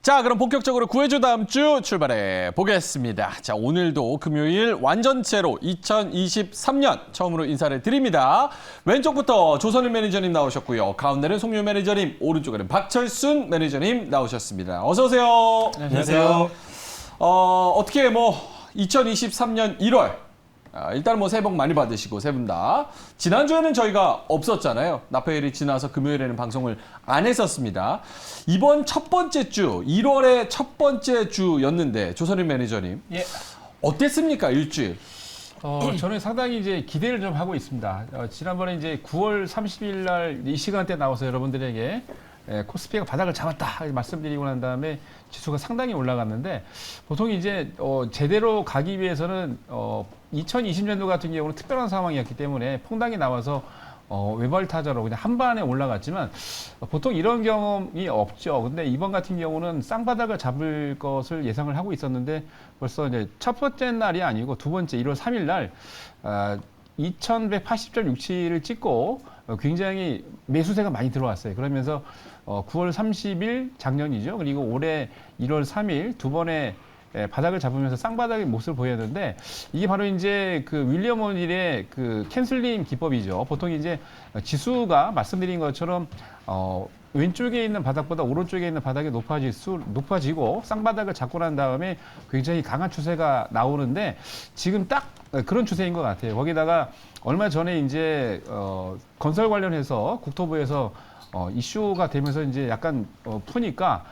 자, 그럼 본격적으로 구해줘 다음 주 출발해 보겠습니다. 자, 오늘도 금요일 완전체로 2023년 처음으로 인사를 드립니다. 왼쪽부터 조선일 매니저님 나오셨고요. 가운데는 송유 매니저님, 오른쪽에는 박철순 매니저님 나오셨습니다. 어서 오세요. 안녕하세요. 어떻게 2023년 1월 일단 새해 복 많이 받으시고 세 분 다. 지난주에는 저희가 없었잖아요. 나페일이 지나서 금요일에는 방송을 안 했었습니다. 이번 첫 번째 주, 1월의 첫 번째 주였는데 조선일 매니저님. 예. 어땠습니까, 일주일? 저는 상당히 이제 기대를 좀 하고 있습니다. 지난번에 이제 9월 30일 날 이 시간대 나와서 여러분들에게 코스피가 바닥을 잡았다 말씀드리고 난 다음에 지수가 상당히 올라갔는데 보통 이제 제대로 가기 위해서는 2020년도 같은 경우는 특별한 상황이었기 때문에 퐁당이 나와서 외발 타자로 그냥 한 번에 올라갔지만 보통 이런 경험이 없죠. 근데 이번 같은 경우는 쌍바닥을 잡을 것을 예상을 하고 있었는데 벌써 이제 첫 번째 날이 아니고 두 번째 1월 3일 날 2180.67을 찍고 굉장히 매수세가 많이 들어왔어요. 그러면서 9월 30일 작년이죠. 그리고 올해 1월 3일 두 번의 바닥을 잡으면서 쌍바닥의 모습을 보였는데 이게 바로 이제 그 윌리엄 오닐의 그 캔슬링 기법이죠. 보통 이제 지수가 말씀드린 것처럼 왼쪽에 있는 바닥보다 오른쪽에 있는 바닥이 높아지고 쌍바닥을 잡고 난 다음에 굉장히 강한 추세가 나오는데 지금 딱 그런 추세인 것 같아요. 거기다가 얼마 전에 이제 건설 관련해서 국토부에서 이슈가 되면서 이제 약간 푸니까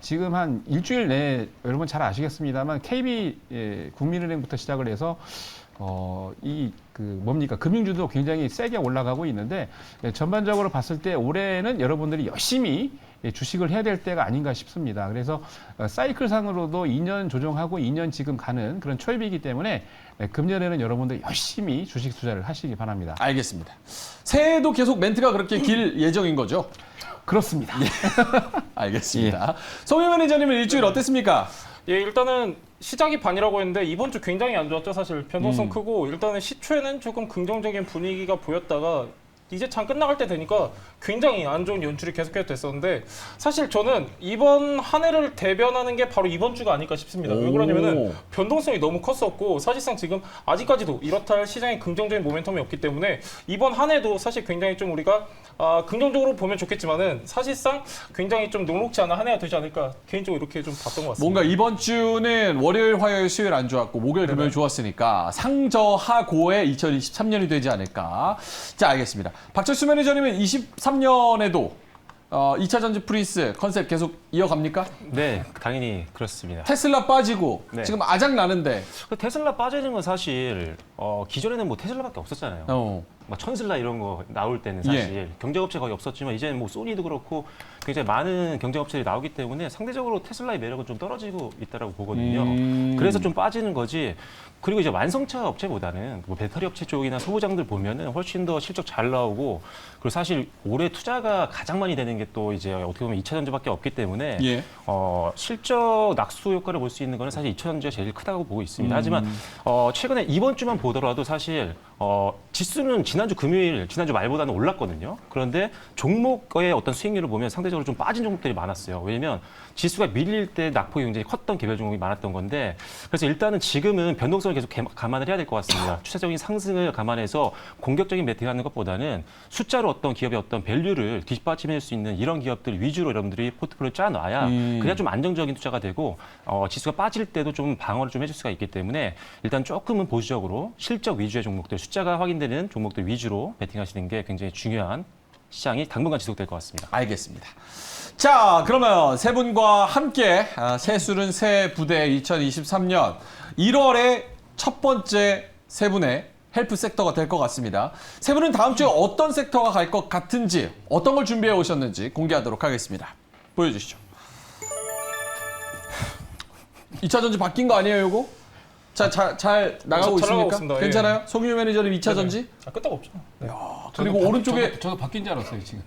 지금 한 일주일 내에 여러분 잘 아시겠습니다만 KB 국민은행부터 시작을 해서 금융주도 굉장히 세게 올라가고 있는데 전반적으로 봤을 때 올해는 여러분들이 열심히 주식을 해야 될 때가 아닌가 싶습니다. 그래서 사이클상으로도 2년 조정하고 2년 지금 가는 그런 초입이기 때문에 금년에는 여러분들 열심히 주식 투자를 하시기 바랍니다. 알겠습니다. 새해에도 계속 멘트가 그렇게 길 예정인 거죠? 그렇습니다. 예. 알겠습니다. 송유 매니저님은 일주일 어땠습니까? 예, 일단은 시작이 반이라고 했는데 이번 주 굉장히 안 좋았죠. 사실 변동성 크고 일단은 시초에는 조금 긍정적인 분위기가 보였다가 이제 장 끝나갈 때 되니까 굉장히 안 좋은 연출이 계속해서 됐었는데 사실 저는 이번 한 해를 대변하는 게 바로 이번 주가 아닐까 싶습니다. 왜 그러냐면은 변동성이 너무 컸었고 사실상 지금 아직까지도 이렇다 할 시장에 긍정적인 모멘텀이 없기 때문에 이번 한 해도 사실 굉장히 좀 우리가 긍정적으로 보면 좋겠지만은 사실상 굉장히 좀 녹록지 않은 한 해가 되지 않을까 개인적으로 이렇게 좀 봤던 것 같습니다. 뭔가 이번 주는 월요일, 화요일, 수요일 안 좋았고 목요일, 금요일 좋았으니까 상저하고의 2023년이 되지 않을까. 자, 알겠습니다. 박철수 매니저님은 23년에도 2차 전지 프린스 컨셉 계속 이어갑니까? 네, 당연히 그렇습니다. 테슬라 빠지고 네. 지금 아작 나는데. 그 테슬라 빠지는 건 사실 기존에는 뭐 테슬라밖에 없었잖아요. 막 천슬라 이런 거 나올 때는 사실 경쟁업체 거의 없었지만 이제는 뭐 소니도 그렇고 굉장히 많은 경쟁업체들이 나오기 때문에 상대적으로 테슬라의 매력은 좀 떨어지고 있다라고 보거든요. 그래서 좀 빠지는 거지. 그리고 이제 완성차 업체보다는 뭐 배터리 업체 쪽이나 소부장들 보면은 훨씬 더 실적 잘 나오고 그리고 사실 올해 투자가 가장 많이 되는 게 또 이제 어떻게 보면 2차 전지밖에 없기 때문에 실적 낙수 효과를 볼 수 있는 거는 사실 2차 전지가 제일 크다고 보고 있습니다. 하지만 최근에 이번 주만 보더라도 사실 지수는 지난주 말보다는 올랐거든요. 그런데 종목의 어떤 수익률을 보면 상대적으로 좀 빠진 종목들이 많았어요. 왜냐면 지수가 밀릴 때 낙폭이 굉장히 컸던 개별 종목이 많았던 건데 그래서 일단은 지금은 변동성을 계속 감안을 해야 될 것 같습니다. 추세적인 상승을 감안해서 공격적인 매팅하는 것보다는 숫자로 어떤 기업의 어떤 밸류를 뒷받침할 수 있는 이런 기업들 위주로 여러분들이 포트폴리오를 짜놔야 그냥 좀 안정적인 투자가 되고 지수가 빠질 때도 좀 방어를 좀 해줄 수가 있기 때문에 일단 조금은 보수적으로 실적 위주의 종목들 숫자가 확인되는 종목들 위주로 베팅하시는 게 굉장히 중요한 시장이 당분간 지속될 것 같습니다. 알겠습니다. 자, 그러면 세 분과 함께 새술은 새 부대 2023년 1월의 첫 번째 세 분의 헬프 섹터가 될 것 같습니다. 세 분은 다음 주에 어떤 섹터가 갈 것 같은지, 어떤 걸 준비해 오셨는지 공개하도록 하겠습니다. 보여주시죠. 2차 전지 바뀐 거 아니에요, 이거? 자, 잘 나가고 잘 나가고 있습니까? 있습니다. 괜찮아요? 송유 매니저님 2차 전지? 끄떡 없죠. 네. 그리고 오른쪽에 저도 바뀐 줄 알았어요 지금.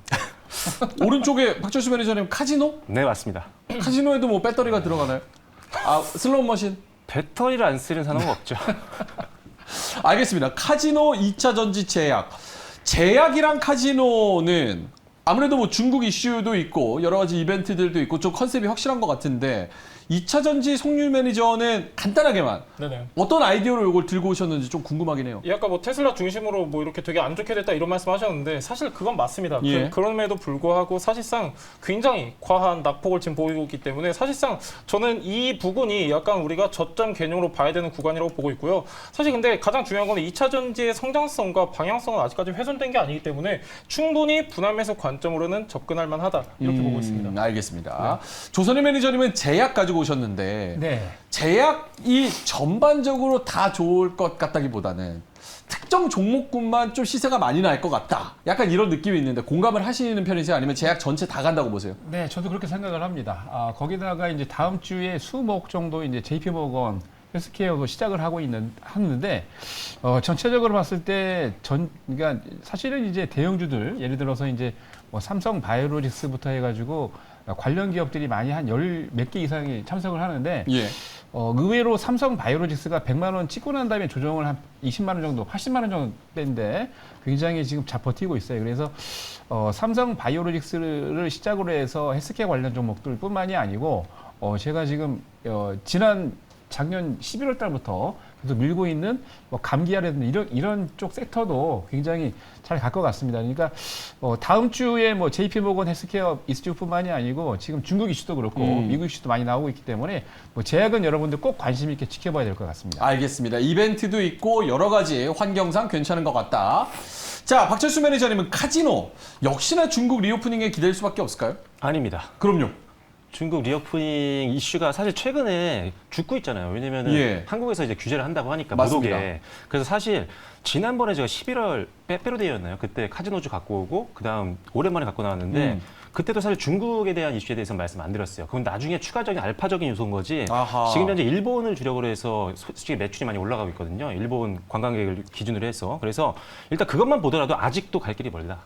오른쪽에 박철수 매니저님 카지노? 네, 맞습니다. 카지노에도 뭐 배터리가 들어가나요? 슬롯 머신? 배터리를 안 쓰는 산업은 없죠. 알겠습니다. 카지노 2차 전지 제약. 제약이랑 카지노는 아무래도 뭐 중국 이슈도 있고 여러 가지 이벤트들도 있고 좀 컨셉이 확실한 것 같은데 2차 전지 송유 매니저는 간단하게만 네네. 어떤 아이디어로 이걸 들고 오셨는지 좀 궁금하긴 해요. 아까 뭐 테슬라 중심으로 뭐 이렇게 되게 안 좋게 됐다 이런 말씀하셨는데 사실 그건 맞습니다. 예. 그럼에도 불구하고 사실상 굉장히 과한 낙폭을 지금 보이고 있기 때문에 사실상 저는 이 부분이 약간 우리가 저점 개념으로 봐야 되는 구간이라고 보고 있고요. 사실 근데 가장 중요한 건 2차 전지의 성장성과 방향성은 아직까지 훼손된 게 아니기 때문에 충분히 분할 매수 관점으로는 접근할 만하다 이렇게 보고 있습니다. 알겠습니다. 조선의 매니저님은 제약 가지고 오셨는데 네. 제약이 전반적으로 다 좋을 것 같다기보다는 특정 종목군만 좀 시세가 많이 날 것 같다. 약간 이런 느낌이 있는데 공감을 하시는 편이세요? 아니면 제약 전체 다 간다고 보세요? 네, 저도 그렇게 생각을 합니다. 거기다가 이제 다음 주에 수목 정도 이제 JP모건 헬스케어도 시작을 하는데 전체적으로 봤을 때 그러니까 사실은 이제 대형주들 예를 들어서 이제 뭐 삼성 바이오로직스부터 해가지고 관련 기업들이 많이 한 열 몇 개 이상이 참석을 하는데 예. 의외로 삼성 바이오로직스가 100만 원 찍고 난 다음에 조정을 한 20만 원 정도, 80만 원 정도인데 굉장히 지금 잘 버티고 있어요. 그래서 삼성 바이오로직스를 시작으로 해서 헬스케어 관련 종목들뿐만이 아니고 제가 지금 작년 11월 달부터 계속 밀고 있는 뭐 감기약이라든지 이런 쪽 섹터도 굉장히 잘 갈 것 같습니다. 그러니까 다음 주에 뭐 JP모건 헬스케어 이슈뿐만이 아니고 지금 중국 이슈도 그렇고 미국 이슈도 많이 나오고 있기 때문에 뭐 제약은 여러분들 꼭 관심 있게 지켜봐야 될 것 같습니다. 알겠습니다. 이벤트도 있고 여러 가지 환경상 괜찮은 것 같다. 자, 박철수 매니저님은 카지노 역시나 중국 리오프닝에 기댈 수밖에 없을까요? 아닙니다. 그럼요. 중국 리오프닝 이슈가 사실 최근에 죽고 있잖아요. 왜냐면은 예. 한국에서 이제 규제를 한다고 하니까 맞습니다. 못 오게. 그래서 사실 지난번에 제가 11월 빼빼로데이였나요? 그때 카지노주 갖고 오고 그다음 오랜만에 갖고 나왔는데 그때도 사실 중국에 대한 이슈에 대해서는 말씀 안 드렸어요. 그건 나중에 추가적인 알파적인 요소인 거지. 아하. 지금 현재 일본을 주력으로 해서 솔직히 매출이 많이 올라가고 있거든요. 일본 관광객을 기준으로 해서. 그래서 일단 그것만 보더라도 아직도 갈 길이 멀다.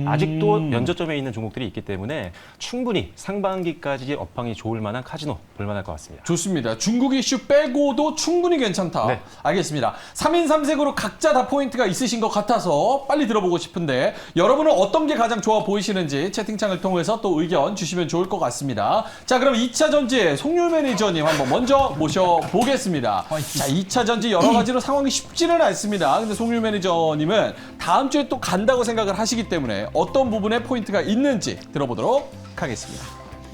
아직도 면저점에 있는 종목들이 있기 때문에 충분히 상반기까지 업황이 좋을 만한 카지노 볼만할 것 같습니다. 좋습니다. 중국 이슈 빼고도 충분히 괜찮다. 네. 알겠습니다. 3인 3색으로 각자 다 포인트가 있으신 것 같아서 빨리 들어보고 싶은데 여러분은 어떤 게 가장 좋아 보이시는지 채팅창을 통해서 또 의견 주시면 좋을 것 같습니다. 자, 그럼 2차 전지의 송유 매니저님 한번 먼저 모셔보겠습니다. 자, 2차 전지 여러 가지로 상황이 쉽지는 않습니다. 근데 송유 매니저님은 다음 주에 또 간다고 생각을 하시기 때문에 어떤 부분에 포인트가 있는지 들어보도록 하겠습니다.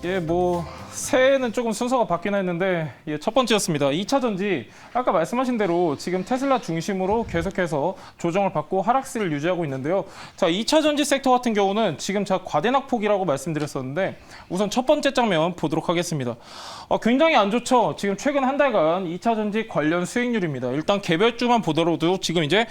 예, 뭐 새해는 조금 순서가 바뀌나 했는데 첫 번째였습니다. 2차 전지 아까 말씀하신 대로 지금 테슬라 중심으로 계속해서 조정을 받고 하락세를 유지하고 있는데요. 자, 2차 전지 섹터 같은 경우는 지금 제가 과대낙폭이라고 말씀드렸었는데 우선 첫 번째 장면 보도록 하겠습니다. 굉장히 안 좋죠. 지금 최근 한 달간 2차 전지 관련 수익률입니다. 일단 개별주만 보더라도 지금 이제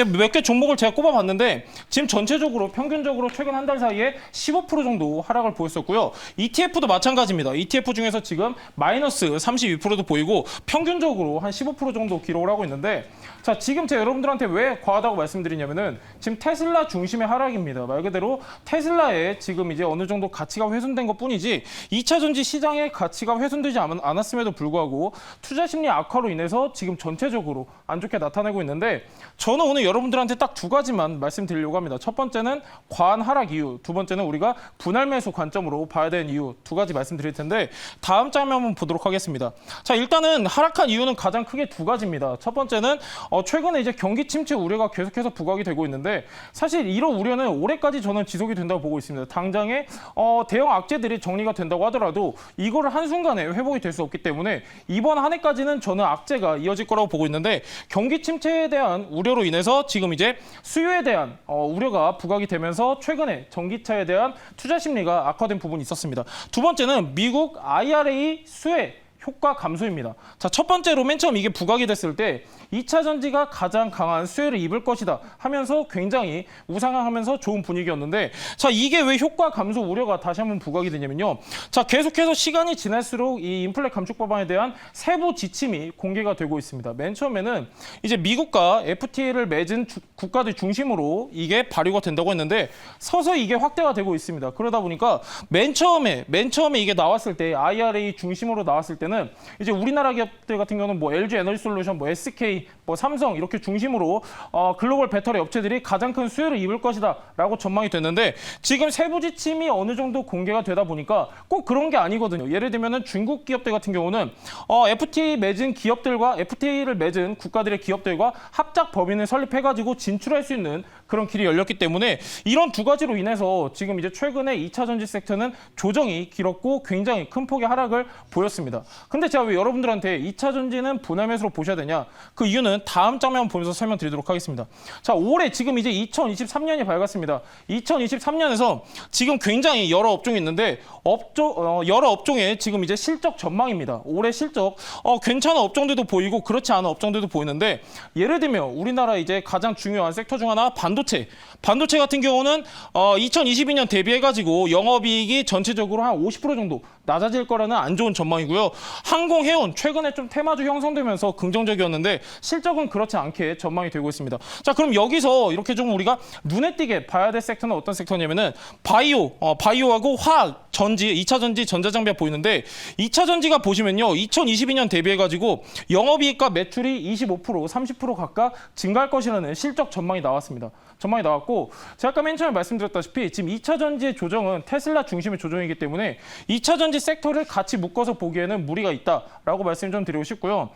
몇 개 종목을 제가 꼽아봤는데 지금 전체적으로 평균적으로 최근 한 달 사이에 15% 정도 하락을 보였었고요. ETF도 마찬가지입니다. ETF 중에서 지금 마이너스 32%도 보이고 평균적으로 한 15% 정도 기록을 하고 있는데 자, 지금 제가 여러분들한테 왜 과하다고 말씀드리냐면은 지금 테슬라 중심의 하락입니다. 말 그대로 테슬라에 지금 이제 어느 정도 가치가 훼손된 것 뿐이지 2차 전지 시장의 가치가 훼손되지 않았음에도 불구하고 투자 심리 악화로 인해서 지금 전체적으로 안 좋게 나타내고 있는데 저는 오늘 여러분들한테 딱 두 가지만 말씀드리려고 합니다. 첫 번째는 과한 하락 이유, 두 번째는 우리가 분할 매수 관점으로 봐야 되는 이유 두 가지 말씀드릴 텐데 다음 장면 한번 보도록 하겠습니다. 자, 일단은 하락한 이유는 가장 크게 두 가지입니다. 첫 번째는 최근에 이제 경기 침체 우려가 계속해서 부각이 되고 있는데 사실 이런 우려는 올해까지 저는 지속이 된다고 보고 있습니다. 당장에 대형 악재들이 정리가 된다고 하더라도 이거를 한순간에 회복이 될 수 없기 때문에 이번 한 해까지는 저는 악재가 이어질 거라고 보고 있는데 경기 침체에 대한 우려로 인해서 지금 이제 수요에 대한 우려가 부각이 되면서 최근에 전기차에 대한 투자 심리가 악화된 부분이 있었습니다. 두 번째는 미국 IRA 수혜 효과 감소입니다. 자, 첫 번째로 맨 처음 이게 부각이 됐을 때 2차 전지가 가장 강한 수혜를 입을 것이다 하면서 굉장히 우상향하면서 좋은 분위기였는데 자, 이게 왜 효과 감소 우려가 다시 한번 부각이 되냐면요. 자, 계속해서 시간이 지날수록 이 인플레 감축 법안에 대한 세부 지침이 공개가 되고 있습니다. 맨 처음에는 이제 미국과 FTA를 맺은 국가들 중심으로 이게 발효가 된다고 했는데 서서히 이게 확대가 되고 있습니다. 그러다 보니까 맨 처음에 이게 나왔을 때 IRA 중심으로 나왔을 때는 보면은 이제 우리나라 기업들 같은 경우는 뭐 LG 에너지솔루션, 뭐 SK, 뭐 삼성 이렇게 중심으로 글로벌 배터리 업체들이 가장 큰 수혜를 입을 것이다라고 전망이 됐는데 지금 세부 지침이 어느 정도 공개가 되다 보니까 꼭 그런 게 아니거든요. 예를 들면은 중국 기업들 같은 경우는 FTA 맺은 기업들과 FTA를 맺은 국가들의 기업들과 합작 법인을 설립해가지고 진출할 수 있는 그런 길이 열렸기 때문에 이런 두 가지로 인해서 지금 이제 최근에 2차 전지 섹터는 조정이 길었고 굉장히 큰 폭의 하락을 보였습니다. 근데 제가 왜 여러분들한테 2차 전지는 분할 매수로 보셔야 되냐? 그 이유는 다음 장면 보면서 설명드리도록 하겠습니다. 자, 올해 지금 이제 2023년이 밝았습니다. 2023년에서 지금 굉장히 여러 업종이 있는데 여러 업종의 지금 이제 실적 전망입니다. 올해 실적 괜찮은 업종들도 보이고 그렇지 않은 업종들도 보이는데 예를 들면 우리나라 이제 가장 중요한 섹터 중 하나 반도체 같은 경우는 2022년 대비해가지고 영업이익이 전체적으로 한 50% 정도 낮아질 거라는 안 좋은 전망이고요. 항공, 해운 최근에 좀 테마주 형성되면서 긍정적이었는데 실적은 그렇지 않게 전망이 되고 있습니다. 자, 그럼 여기서 이렇게 좀 우리가 눈에 띄게 봐야 될 섹터는 어떤 섹터냐면은 바이오하고 화학, 전지, 2차 전지, 전자장비가 보이는데 2차 전지가 보시면요. 2022년 대비해가지고 영업이익과 매출이 25%, 30% 각각 증가할 것이라는 실적 전망이 나왔습니다. 전망이 나왔고 제가 아까 맨 처음에 말씀드렸다시피 지금 2차 전지의 조정은 테슬라 중심의 조정이기 때문에 2차 전지 섹터를 같이 묶어서 보기에는 무리가 있다라고 말씀 좀 드리고 싶고요.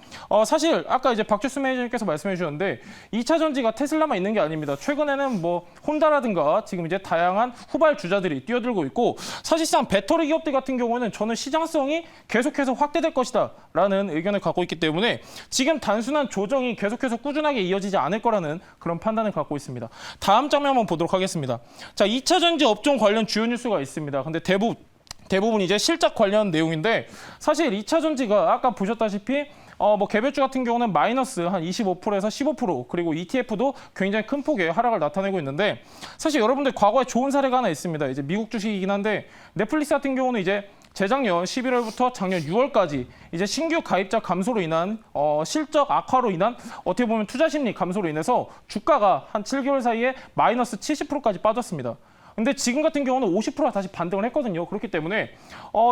사실 아까 이제 박주수 매니저님께서 말씀해 주셨는데 2차 전지가 테슬라만 있는 게 아닙니다. 최근에는 뭐 혼다라든가 지금 이제 다양한 후발 주자들이 뛰어들고 있고 사실상 배터리 기업들 같은 경우는 저는 시장성이 계속해서 확대될 것이다라는 의견을 갖고 있기 때문에 지금 단순한 조정이 계속해서 꾸준하게 이어지지 않을 거라는 그런 판단을 갖고 있습니다. 다음 장면 한번 보도록 하겠습니다. 자, 2차 전지 업종 관련 주요 뉴스가 있습니다. 근데 대부분 이제 실적 관련 내용인데 사실 2차 전지가 아까 보셨다시피 뭐 개별주 같은 경우는 마이너스 한 25%에서 15% 그리고 ETF도 굉장히 큰 폭의 하락을 나타내고 있는데 사실 여러분들 과거에 좋은 사례가 하나 있습니다. 이제 미국 주식이긴 한데 넷플릭스 같은 경우는 이제 재작년 11월부터 작년 6월까지 이제 신규 가입자 감소로 인한 실적 악화로 인한 어떻게 보면 투자 심리 감소로 인해서 주가가 한 7개월 사이에 마이너스 70%까지 빠졌습니다. 근데 지금 같은 경우는 50%가 다시 반등을 했거든요. 그렇기 때문에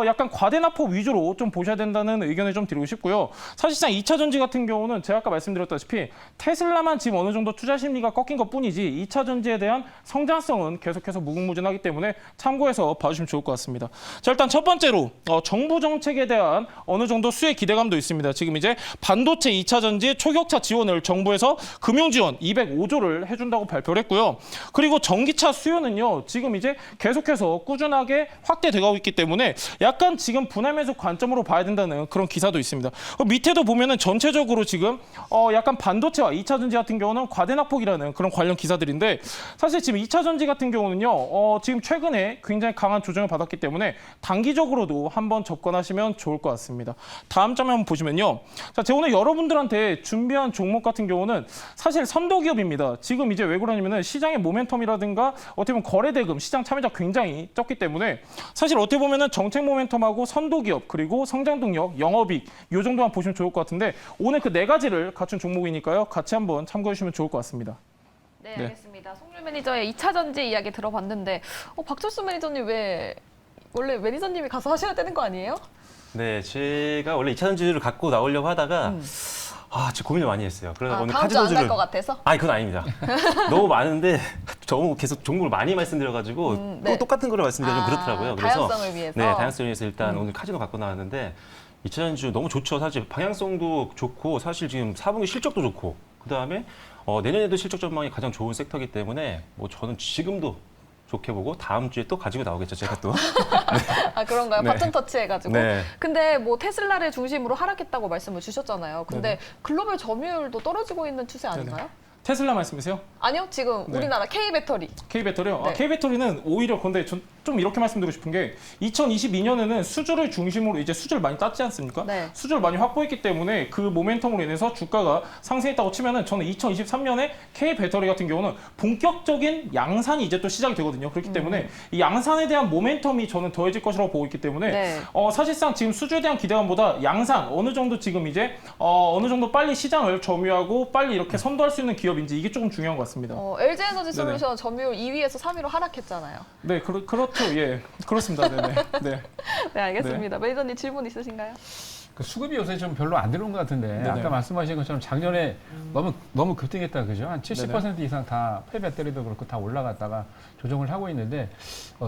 약간 과대납폭 위주로 좀 보셔야 된다는 의견을 좀 드리고 싶고요. 사실상 2차 전지 같은 경우는 제가 아까 말씀드렸다시피 테슬라만 지금 어느 정도 투자 심리가 꺾인 것뿐이지 2차 전지에 대한 성장성은 계속해서 무궁무진하기 때문에 참고해서 봐주시면 좋을 것 같습니다. 자, 일단 첫 번째로 정부 정책에 대한 어느 정도 수혜 기대감도 있습니다. 지금 이제 반도체 2차 전지 초격차 지원을 정부에서 금융 지원 205조를 해준다고 발표를 했고요. 그리고 전기차 수요는요. 지금 이제 계속해서 꾸준하게 확대되고 있기 때문에 약간 지금 분할 매수 관점으로 봐야 된다는 그런 기사도 있습니다. 밑에도 보면은 전체적으로 지금 약간 반도체와 2차 전지 같은 경우는 과대납폭이라는 그런 관련 기사들인데 사실 지금 2차 전지 같은 경우는요. 지금 최근에 굉장히 강한 조정을 받았기 때문에 단기적으로도 한번 접근하시면 좋을 것 같습니다. 다음 장면 한번 보시면요. 자, 제가 오늘 여러분들한테 준비한 종목 같은 경우는 사실 선도기업입니다. 지금 이제 왜 그러냐면은 시장의 모멘텀이라든가 어떻게 보면 거래대금 시장 참여자 굉장히 적기 때문에 사실 어떻게 보면은 정책 모멘텀하고 선도기업 그리고 성장 동력, 영업이익 이 정도만 보시면 좋을 것 같은데 오늘 그 네 가지를 갖춘 종목이니까요. 같이 한번 참고해 주시면 좋을 것 같습니다. 네, 알겠습니다. 송률 매니저의 2차 전지 이야기 들어봤는데 박철수 매니저님 왜 원래 매니저님이 가서 하셔야 되는 거 아니에요? 네, 제가 원래 2차 전지를 갖고 나오려고 하다가 진짜 고민을 많이 했어요. 그래서 오늘 다음 주 안 갈 것 같아서? 아니, 그건 아닙니다. 너무 많은데 너무 계속 종목을 많이 말씀드려가지고 또 똑같은 거를 말씀드리면 좀 그렇더라고요. 그래서 다양성을 위해서? 네, 다양성을 위해서 일단 오늘 카지노 갖고 나왔는데 2차 전지 너무 좋죠. 사실 방향성도 좋고 사실 지금 4분기 실적도 좋고 그다음에 내년에도 실적 전망이 가장 좋은 섹터이기 때문에 뭐 저는 지금도 좋게 보고 다음 주에 또 가지고 나오겠죠, 제가 또. 아, 그런가요? 네. 바톤 터치해가지고. 네. 근데 뭐 테슬라를 중심으로 하락했다고 말씀을 주셨잖아요. 근데 글로벌 점유율도 떨어지고 있는 추세 아닌가요? 테슬라 말씀이세요? 아니요, 지금 네. 우리나라 K배터리. K배터리요? 네. K배터리는 오히려 근데 좀 이렇게 말씀드리고 싶은 게 2022년에는 수주를 중심으로 이제 수주를 많이 땄지 않습니까? 네. 수주를 많이 확보했기 때문에 그 모멘텀으로 인해서 주가가 상승했다고 치면은 저는 2023년에 K배터리 같은 경우는 본격적인 양산이 이제 또 시작이 되거든요. 그렇기 때문에 이 양산에 대한 모멘텀이 저는 더해질 것이라고 보고 있기 때문에 네. 사실상 지금 수주에 대한 기대감보다 양산 어느 정도 지금 이제 어느 정도 빨리 시장을 점유하고 빨리 이렇게 선도할 수 있는 기업인지 이게 조금 중요한 것 같습니다. LG 에너지 솔루션 점유율 2위에서 3위로 하락했잖아요. 네, 그렇죠. 예, 그렇습니다. 네네. 네. 네, 알겠습니다. 매니저님 질문 있으신가요? 그 수급이 요새 좀 별로 안 들어온 것 같은데 네네. 아까 말씀하신 것처럼 작년에 너무 급등했다 그죠? 한 70% 이상 다 폐 배터리도 그렇고 다 올라갔다가 조정을 하고 있는데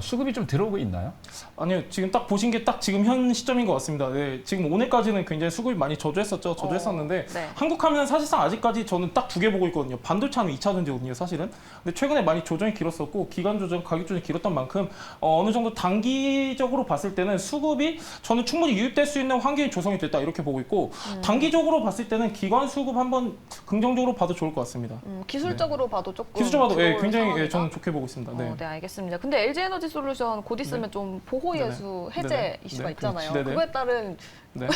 수급이 좀 들어오고 있나요? 아니요, 지금 딱 보신 게 딱 지금 현 시점인 것 같습니다. 네, 지금 오늘까지는 굉장히 수급이 많이 저조했었는데 네. 한국하면 사실상 아직까지 저는 딱 두 개 보고 있거든요. 반도체는 2차 전지거든요, 사실은. 근데 최근에 많이 조정이 길었었고 기간 조정, 가격 조정이 길었던 만큼 어느 정도 단기적으로 봤을 때는 수급이 저는 충분히 유입될 수 있는 환경이 조성이 됐다 이렇게 보고 있고 단기적으로 봤을 때는 기관 수급 한번 긍정적으로 봐도 좋을 것 같습니다. 기술적으로 봐도 조금 기술적으로 봐도 들어올 굉장히 상황이다? 저는 좋게 보고 있습니다. 네. 네, 알겠습니다. 근데 LG에너지 솔루션 곧 있으면 네. 좀 보호 예수 해제 네네. 이슈가 네, 있잖아요. 그렇지. 네네. 그거에 따른 네.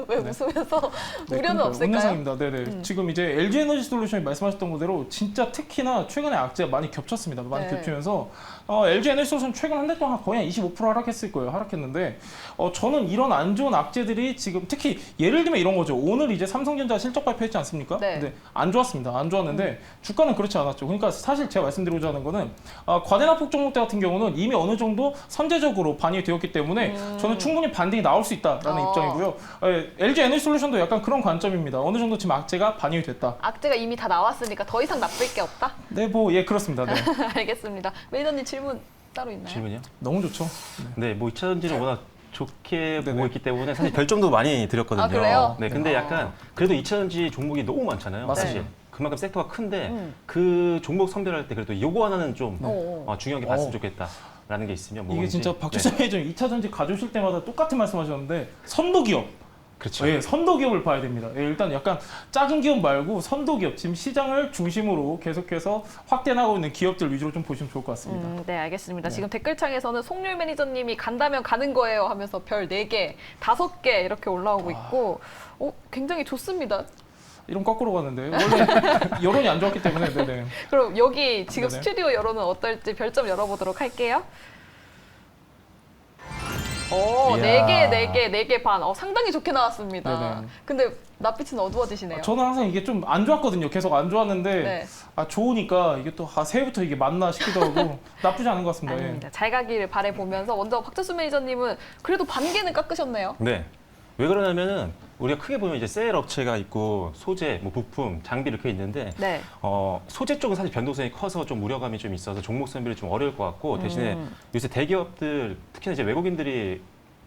왜 네. 웃으면서 네, 우려는 그러니까요. 없을까요? 운영상입니다. 네네. 지금 이제 LG 에너지 솔루션이 말씀하셨던 그대로 진짜 특히나 최근에 악재가 많이 겹쳤습니다. 많이 네. 겹치면서 LG 에너지 솔루션 최근 한 달 동안 거의 한 25% 하락했을 거예요. 하락했는데 저는 이런 안 좋은 악재들이 지금 특히 예를 들면 이런 거죠. 오늘 이제 삼성전자 실적 발표했지 않습니까? 네. 근데 안 좋았습니다. 안 좋았는데 주가는 그렇지 않았죠. 그러니까 사실 제가 말씀드리고자 하는 거는 과대납폭 종목대 같은 경우는 이미 어느 정도 선제적으로 반영이 되었기 때문에 저는 충분히 반등이 나올 수 있다라는 입장이고요. LG 에너지 솔루션도 약간 그런 관점입니다. 어느 정도 지금 악재가 반영이 됐다. 악재가 이미 다 나왔으니까 더 이상 나쁠 게 없다? 네, 그렇습니다. 네. 알겠습니다. 매니저님 질문 따로 있나요? 질문이요? 너무 좋죠. 네, 뭐 2차 전지는 워낙 좋게 네네. 보고 있기 때문에 사실 별점도 많이 드렸거든요. 아, 그래요? 네, 근데 약간 그래도 2차 전지 종목이 너무 많잖아요. 맞습니다. 사실. 그만큼 섹터가 큰데 그 종목 선별할 때 그래도 요거 하나는 좀 중요하게 봤으면 좋겠다라는 게 있으면 이게 뭐든지. 진짜 박주장 회장 2차 전지 가져오실 때마다 똑같은 말씀하셨는데 선도 기업. 그렇죠. 예, 선도 기업을 봐야 됩니다. 예, 일단 약간 작은 기업 말고 선도 기업, 지금 시장을 중심으로 계속해서 확대하고 있는 기업들 위주로 좀 보시면 좋을 것 같습니다. 네, 알겠습니다. 지금 댓글창에서는 송률 매니저님이 간다면 가는 거예요 하면서 별 4개, 5개 이렇게 올라오고 있고 굉장히 좋습니다. 이런 거꾸로 갔는데 원래 여론이 안 좋았기 때문에 네네. 그럼 여기 지금 네네. 스튜디오 여론은 어떨지 별점 열어보도록 할게요. 오, 이야. 4개 반. 상당히 좋게 나왔습니다. 네네. 근데 낯빛은 어두워지시네요. 저는 항상 이게 좀 안 좋았거든요. 계속 안 좋았는데 네. 좋으니까 이게 또 새해부터 이게 맞나 싶기도 하고 나쁘지 않은 것 같습니다. 예. 아닙니다. 잘 가기를 바라보면서 먼저 박철수 매니저님은 그래도 반 개는 깎으셨네요. 네. 왜 그러냐면은 우리가 크게 보면 이제 셀 업체가 있고 소재, 뭐 부품, 장비 이렇게 있는데 네. 소재 쪽은 사실 변동성이 커서 좀 우려감이 좀 있어서 종목 선별이 좀 어려울 것 같고 대신에 요새 대기업들 특히나 이제 외국인들이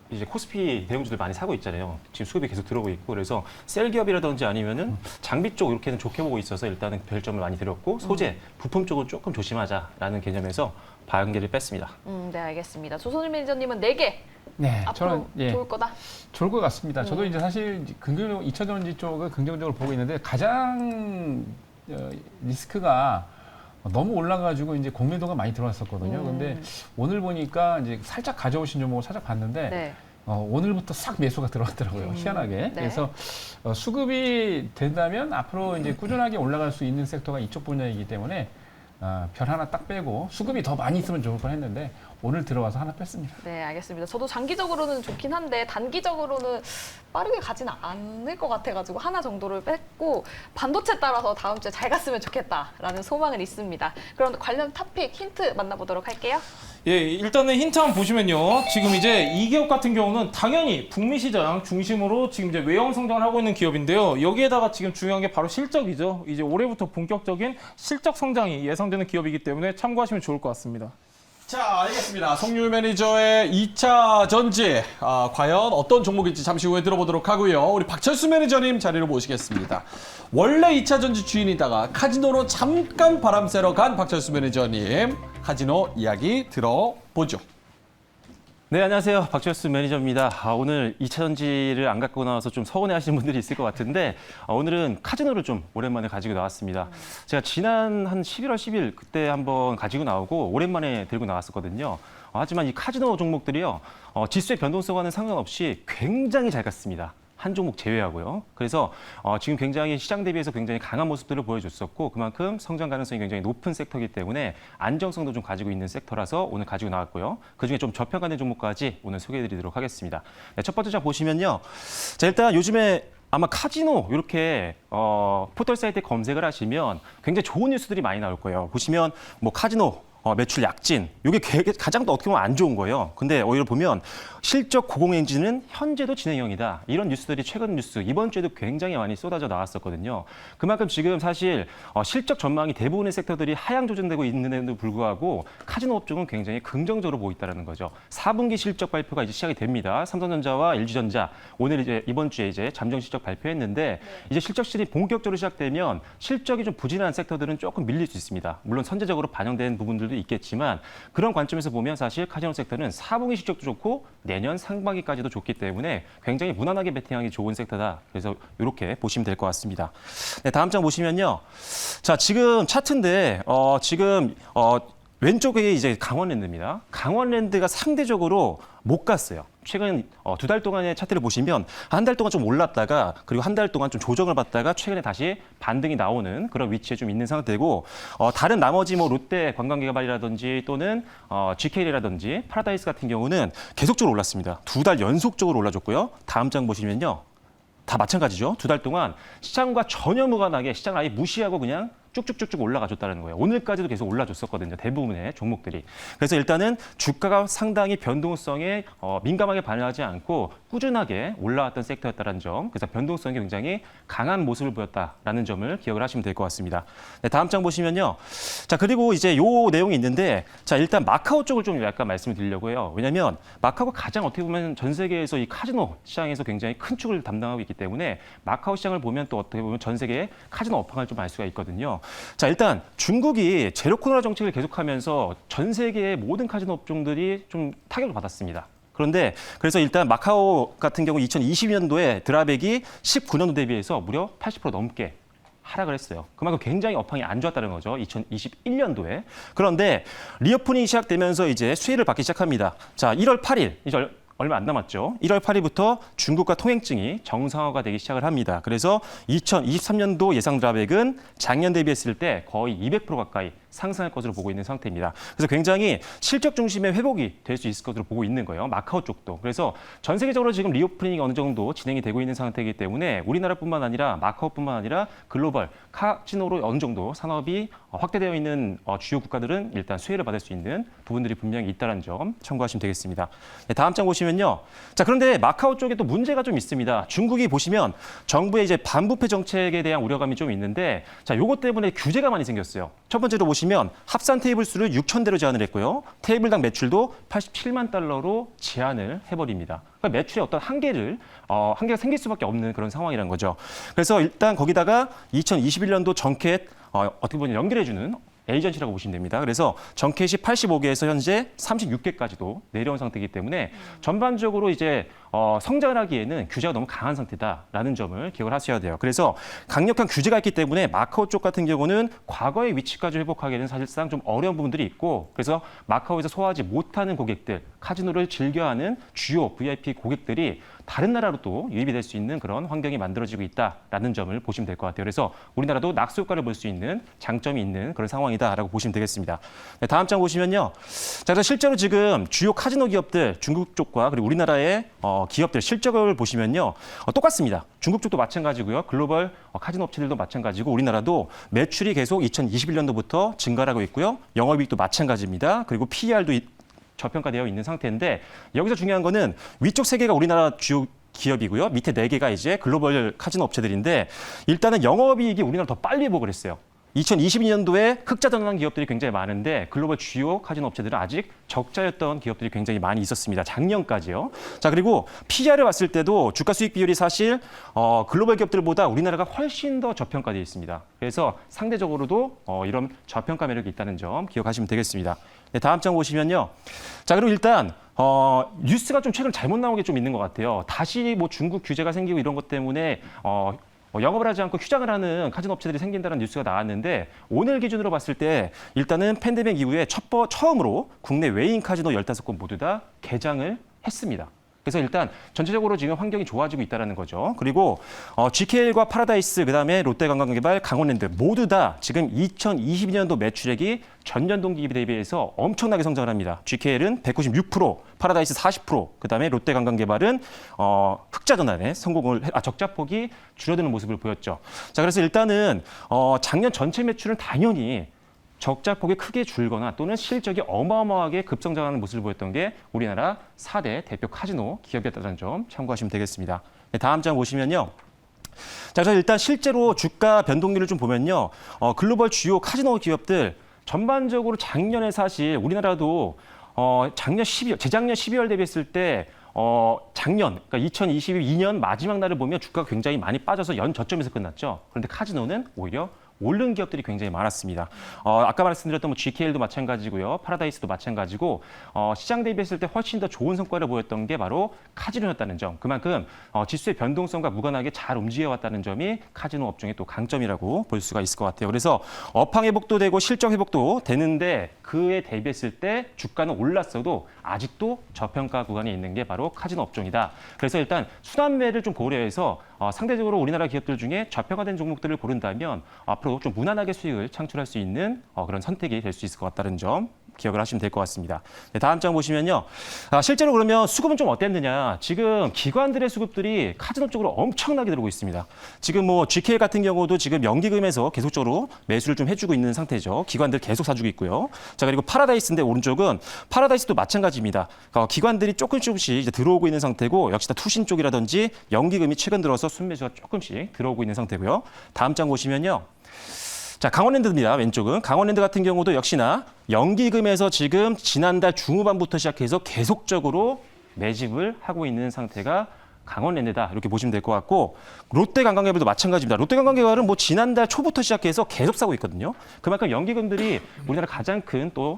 이제 코스피 대형주들 많이 사고 있잖아요. 지금 수급이 계속 들어오고 있고 그래서 셀 기업이라든지 아니면은 장비 쪽 이렇게는 좋게 보고 있어서 일단은 별점을 많이 드렸고 소재, 부품 쪽은 조금 조심하자라는 개념에서 반개를 뺐습니다. 네, 알겠습니다. 조선일 매니저님은 4개. 네, 앞으로 저는 좋을 거다. 좋을 것 같습니다. 저도 이제 사실 긍정적으로 2차 전지 쪽을 긍정적으로 보고 있는데 가장 리스크가 너무 올라가지고 이제 공매도가 많이 들어왔었거든요. 근데 오늘 보니까 이제 살짝 가져오신 종목을 살짝 봤는데 네. 오늘부터 싹 매수가 들어왔더라고요. 희한하게. 네. 그래서 수급이 된다면 앞으로 이제 꾸준하게 올라갈 수 있는 섹터가 이쪽 분야이기 때문에 별 하나 딱 빼고 수급이 더 많이 있으면 좋을 뻔 했는데 오늘 들어와서 하나 뺐습니다. 네, 알겠습니다. 저도 장기적으로는 좋긴 한데 단기적으로는 빠르게 가지는 않을 것 같아가지고 하나 정도를 뺐고 반도체 따라서 다음 주에 잘 갔으면 좋겠다라는 소망은 있습니다. 그럼 관련 토픽 힌트 만나보도록 할게요. 예, 일단은 힌트 한번 보시면요. 지금 이제 이 기업 같은 경우는 당연히 북미 시장 중심으로 지금 이제 외형 성장을 하고 있는 기업인데요. 여기에다가 지금 중요한 게 바로 실적이죠. 이제 올해부터 본격적인 실적 성장이 예상되는 기업이기 때문에 참고하시면 좋을 것 같습니다. 자, 알겠습니다. 송률 매니저의 2차 전지 과연 어떤 종목일지 잠시 후에 들어보도록 하고요. 우리 박철수 매니저님 자리로 모시겠습니다. 원래 2차 전지 주인이다가 카지노로 잠깐 바람 쐬러 간 박철수 매니저님 카지노 이야기 들어보죠. 네, 안녕하세요. 박철수 매니저입니다. 오늘 2차 전지를 안 갖고 나와서 좀 서운해하시는 분들이 있을 것 같은데 오늘은 카지노를 좀 오랜만에 가지고 나왔습니다. 제가 지난 한 11월 10일 그때 한번 가지고 나오고 오랜만에 들고 나왔었거든요. 하지만 이 카지노 종목들이요. 지수의 변동성과는 상관없이 굉장히 잘 갔습니다. 한 종목 제외하고요. 그래서 지금 굉장히 시장 대비해서 굉장히 강한 모습들을 보여줬었고 그만큼 성장 가능성이 굉장히 높은 섹터이기 때문에 안정성도 좀 가지고 있는 섹터라서 오늘 가지고 나왔고요. 그중에 좀 저평가된 종목까지 오늘 소개해드리도록 하겠습니다. 네, 첫 번째 장 보시면요. 자, 일단 요즘에 아마 카지노 이렇게 포털 사이트에 검색을 하시면 굉장히 좋은 뉴스들이 많이 나올 거예요. 보시면 뭐 카지노 매출 약진, 이게 가장 또 어떻게 보면 안 좋은 거예요. 근데 오히려 보면 실적 고공행진은 현재도 진행형이다. 이런 뉴스들이 최근 뉴스, 이번 주에도 굉장히 많이 쏟아져 나왔었거든요. 그만큼 지금 사실 실적 전망이 대부분의 섹터들이 하향 조정되고 있는데도 불구하고 카지노 업종은 굉장히 긍정적으로 보고 있다는 거죠. 4분기 실적 발표가 이제 시작이 됩니다. 삼성전자와 LG전자 오늘 이제 이번 주에 이제 잠정 실적 발표했는데 이제 실적실이 본격적으로 시작되면 실적이 좀 부진한 섹터들은 조금 밀릴 수 있습니다. 물론 선제적으로 반영된 부분들도 있겠지만 그런 관점에서 보면 사실 카지노 섹터는 4분기 실적도 좋고 내년 상반기까지도 좋기 때문에 굉장히 무난하게 베팅하기 좋은 섹터다. 그래서 이렇게 보시면 될 것 같습니다. 네, 다음 장 보시면요. 자, 지금 차트인데 왼쪽에 이제 강원랜드입니다. 강원랜드가 상대적으로 못 갔어요. 최근 2달 동안의 차트를 보시면 한 달 동안 좀 올랐다가 그리고 한 달 동안 좀 조정을 받다가 최근에 다시 반등이 나오는 그런 위치에 좀 있는 상태고 다른 나머지 뭐 롯데 관광개발이라든지 또는 GK라든지 파라다이스 같은 경우는 계속적으로 올랐습니다. 2달 연속적으로 올라줬고요. 다음 장 보시면요. 다 마찬가지죠. 2달 동안 시장과 전혀 무관하게 시장을 아예 무시하고 그냥 쭉쭉쭉쭉 올라가줬다는 거예요. 오늘까지도 계속 올라줬었거든요. 대부분의 종목들이. 그래서 일단은 주가가 상당히 변동성에 민감하게 반응하지 않고 꾸준하게 올라왔던 섹터였다는 점. 그래서 변동성이 굉장히 강한 모습을 보였다라는 점을 기억을 하시면 될 것 같습니다. 네, 다음 장 보시면요. 자, 그리고 이제 요 내용이 있는데 자, 일단 마카오 쪽을 좀 약간 말씀을 드리려고 해요. 왜냐하면 마카오가 가장 어떻게 보면 전 세계에서 이 카지노 시장에서 굉장히 큰 축을 담당하고 있기 때문에 마카오 시장을 보면 또 어떻게 보면 전 세계의 카지노 업황을 좀 알 수가 있거든요. 자, 일단 중국이 제로 코로나 정책을 계속하면서 전 세계의 모든 카지노 업종들이 좀 타격을 받았습니다. 그런데 그래서 일단 마카오 같은 경우 2020년도에 드랍액이 19년도 대비해서 무려 80% 넘게 하락을 했어요. 그만큼 굉장히 업황이 안 좋았다는 거죠. 2021년도에. 그런데 리오프닝이 시작되면서 이제 수혜를 받기 시작합니다. 자, 1월 8일, 이제 얼마 안 남았죠. 1월 8일부터 중국과 통행증이 정상화가 되기 시작을 합니다. 그래서 2023년도 예상 드랍액은 작년 대비했을 때 거의 200% 가까이 상승할 것으로 보고 있는 상태입니다. 그래서 굉장히 실적 중심의 회복이 될 수 있을 것으로 보고 있는 거예요. 마카오 쪽도. 그래서 전 세계적으로 지금 리오프닝이 어느 정도 진행이 되고 있는 상태이기 때문에 우리나라뿐만 아니라 마카오뿐만 아니라 글로벌 카지노로 어느 정도 산업이 확대되어 있는 주요 국가들은 일단 수혜를 받을 수 있는 부분들이 분명히 있다는 점 참고하시면 되겠습니다. 네, 다음 장 보시면요. 자, 그런데 마카오 쪽에 또 문제가 좀 있습니다. 중국이 보시면 정부의 이제 반부패 정책에 대한 우려감이 좀 있는데 자, 요것 때문에 규제가 많이 생겼어요. 첫 번째로 보시면 합산 테이블 수를 6,000대로 제한을 했고요. 테이블당 매출도 87만 달러로 제한을 해버립니다. 그러니까 매출에 어떤 한계가 생길 수밖에 없는 그런 상황이라는 거죠. 그래서 일단 거기다가 2021년도 정켓 어떻게 보면 연결해주는 에이전시라고 보시면 됩니다. 그래서 정켓이 85개에서 현재 36개까지도 내려온 상태이기 때문에 전반적으로 이제 성장을 하기에는 규제가 너무 강한 상태다라는 점을 기억을 하셔야 돼요. 그래서 강력한 규제가 있기 때문에 마카오 쪽 같은 경우는 과거의 위치까지 회복하기에는 사실상 좀 어려운 부분들이 있고 그래서 마카오에서 소화하지 못하는 고객들, 카지노를 즐겨하는 주요 VIP 고객들이 다른 나라로 또 유입이 될 수 있는 그런 환경이 만들어지고 있다라는 점을 보시면 될 것 같아요. 그래서 우리나라도 낙수 효과를 볼 수 있는 장점이 있는 그런 상황이다라고 보시면 되겠습니다. 네, 다음 장 보시면요. 자, 그래서 실제로 지금 주요 카지노 기업들 중국 쪽과 그리고 우리나라의 기업들 실적을 보시면요. 똑같습니다. 중국 쪽도 마찬가지고요. 글로벌 카지노 업체들도 마찬가지고 우리나라도 매출이 계속 2021년도부터 증가를 하고 있고요. 영업이익도 마찬가지입니다. 그리고 PER도 저평가되어 있는 상태인데 여기서 중요한 거는 위쪽 3개가 우리나라 주요 기업이고요. 밑에 4개가 이제 글로벌 카지노 업체들인데 일단은 영업이익이 우리나라 더 빨리 회복을 했어요. 2022년도에 흑자 전환한 기업들이 굉장히 많은데 글로벌 주요 카지노 업체들은 아직 적자였던 기업들이 굉장히 많이 있었습니다. 작년까지요. 자, 그리고 PER을 봤을 때도 주가 수익 비율이 사실 글로벌 기업들보다 우리나라가 훨씬 더 저평가되어 있습니다. 그래서 상대적으로도 이런 저평가 매력이 있다는 점 기억하시면 되겠습니다. 네, 다음 장 보시면요. 자, 그리고 일단 뉴스가 좀 최근 잘못 나온 게 좀 있는 것 같아요. 다시 뭐 중국 규제가 생기고 이런 것 때문에 영업을 하지 않고 휴장을 하는 카지노 업체들이 생긴다는 뉴스가 나왔는데 오늘 기준으로 봤을 때 일단은 팬데믹 이후에 처음으로 국내 외인 카지노 15곳 모두 다 개장을 했습니다. 그래서 일단 전체적으로 지금 환경이 좋아지고 있다는 거죠. 그리고 GKL과 파라다이스, 그다음에 롯데관광개발, 강원랜드 모두 다 지금 2022년도 매출액이 전년 동기 대비해서 엄청나게 성장을 합니다. GKL은 196%, 파라다이스 40%, 그다음에 롯데관광개발은 흑자 전환에 적자폭이 줄어드는 모습을 보였죠. 자, 그래서 일단은 작년 전체 매출은 당연히 적자폭이 크게 줄거나 또는 실적이 어마어마하게 급성장하는 모습을 보였던 게 우리나라 4대 대표 카지노 기업이었다는 점 참고하시면 되겠습니다. 네, 다음 장 보시면요. 자, 그래서 일단 실제로 주가 변동률을 좀 보면요. 글로벌 주요 카지노 기업들 전반적으로 작년에 사실 우리나라도 재작년 12월 대비했을 때 작년, 그러니까 2022년 마지막 날을 보면 주가가 굉장히 많이 빠져서 연 저점에서 끝났죠. 그런데 카지노는 오히려 오른 기업들이 굉장히 많았습니다. 아까 말씀드렸던 GKL도 마찬가지고요. 파라다이스도 마찬가지고 시장 대비했을 때 훨씬 더 좋은 성과를 보였던 게 바로 카지노였다는 점. 그만큼 지수의 변동성과 무관하게 잘 움직여왔다는 점이 카지노 업종의 또 강점이라고 볼 수가 있을 것 같아요. 그래서 업황 회복도 되고 실적 회복도 되는데 그에 대비했을 때 주가는 올랐어도 아직도 저평가 구간에 있는 게 바로 카지노 업종이다. 그래서 일단 순환매를 좀 고려해서 상대적으로 우리나라 기업들 중에 저평가된 종목들을 고른다면 앞으로 좀 무난하게 수익을 창출할 수 있는 그런 선택이 될 수 있을 것 같다는 점 기억을 하시면 될 것 같습니다. 네, 다음 장 보시면요. 실제로 그러면 수급은 좀 어땠느냐. 지금 기관들의 수급들이 카지노 쪽으로 엄청나게 들어오고 있습니다. 지금 뭐 GKL 같은 경우도 지금 연기금에서 계속적으로 매수를 좀 해주고 있는 상태죠. 기관들 계속 사주고 있고요. 자, 그리고 파라다이스인데 오른쪽은 파라다이스도 마찬가지입니다. 기관들이 조금씩 이제 들어오고 있는 상태고 역시 다 투신 쪽이라든지 연기금이 최근 들어서 순매수가 조금씩 들어오고 있는 상태고요. 다음 장 보시면요. 자, 강원랜드입니다. 왼쪽은. 강원랜드 같은 경우도 역시나 연기금에서 지금 지난달 중후반부터 시작해서 계속적으로 매집을 하고 있는 상태가 강원랜드다. 이렇게 보시면 될 것 같고 롯데관광개발도 마찬가지입니다. 롯데관광개발은 뭐 지난달 초부터 시작해서 계속 사고 있거든요. 그만큼 연기금들이 우리나라 가장 큰 또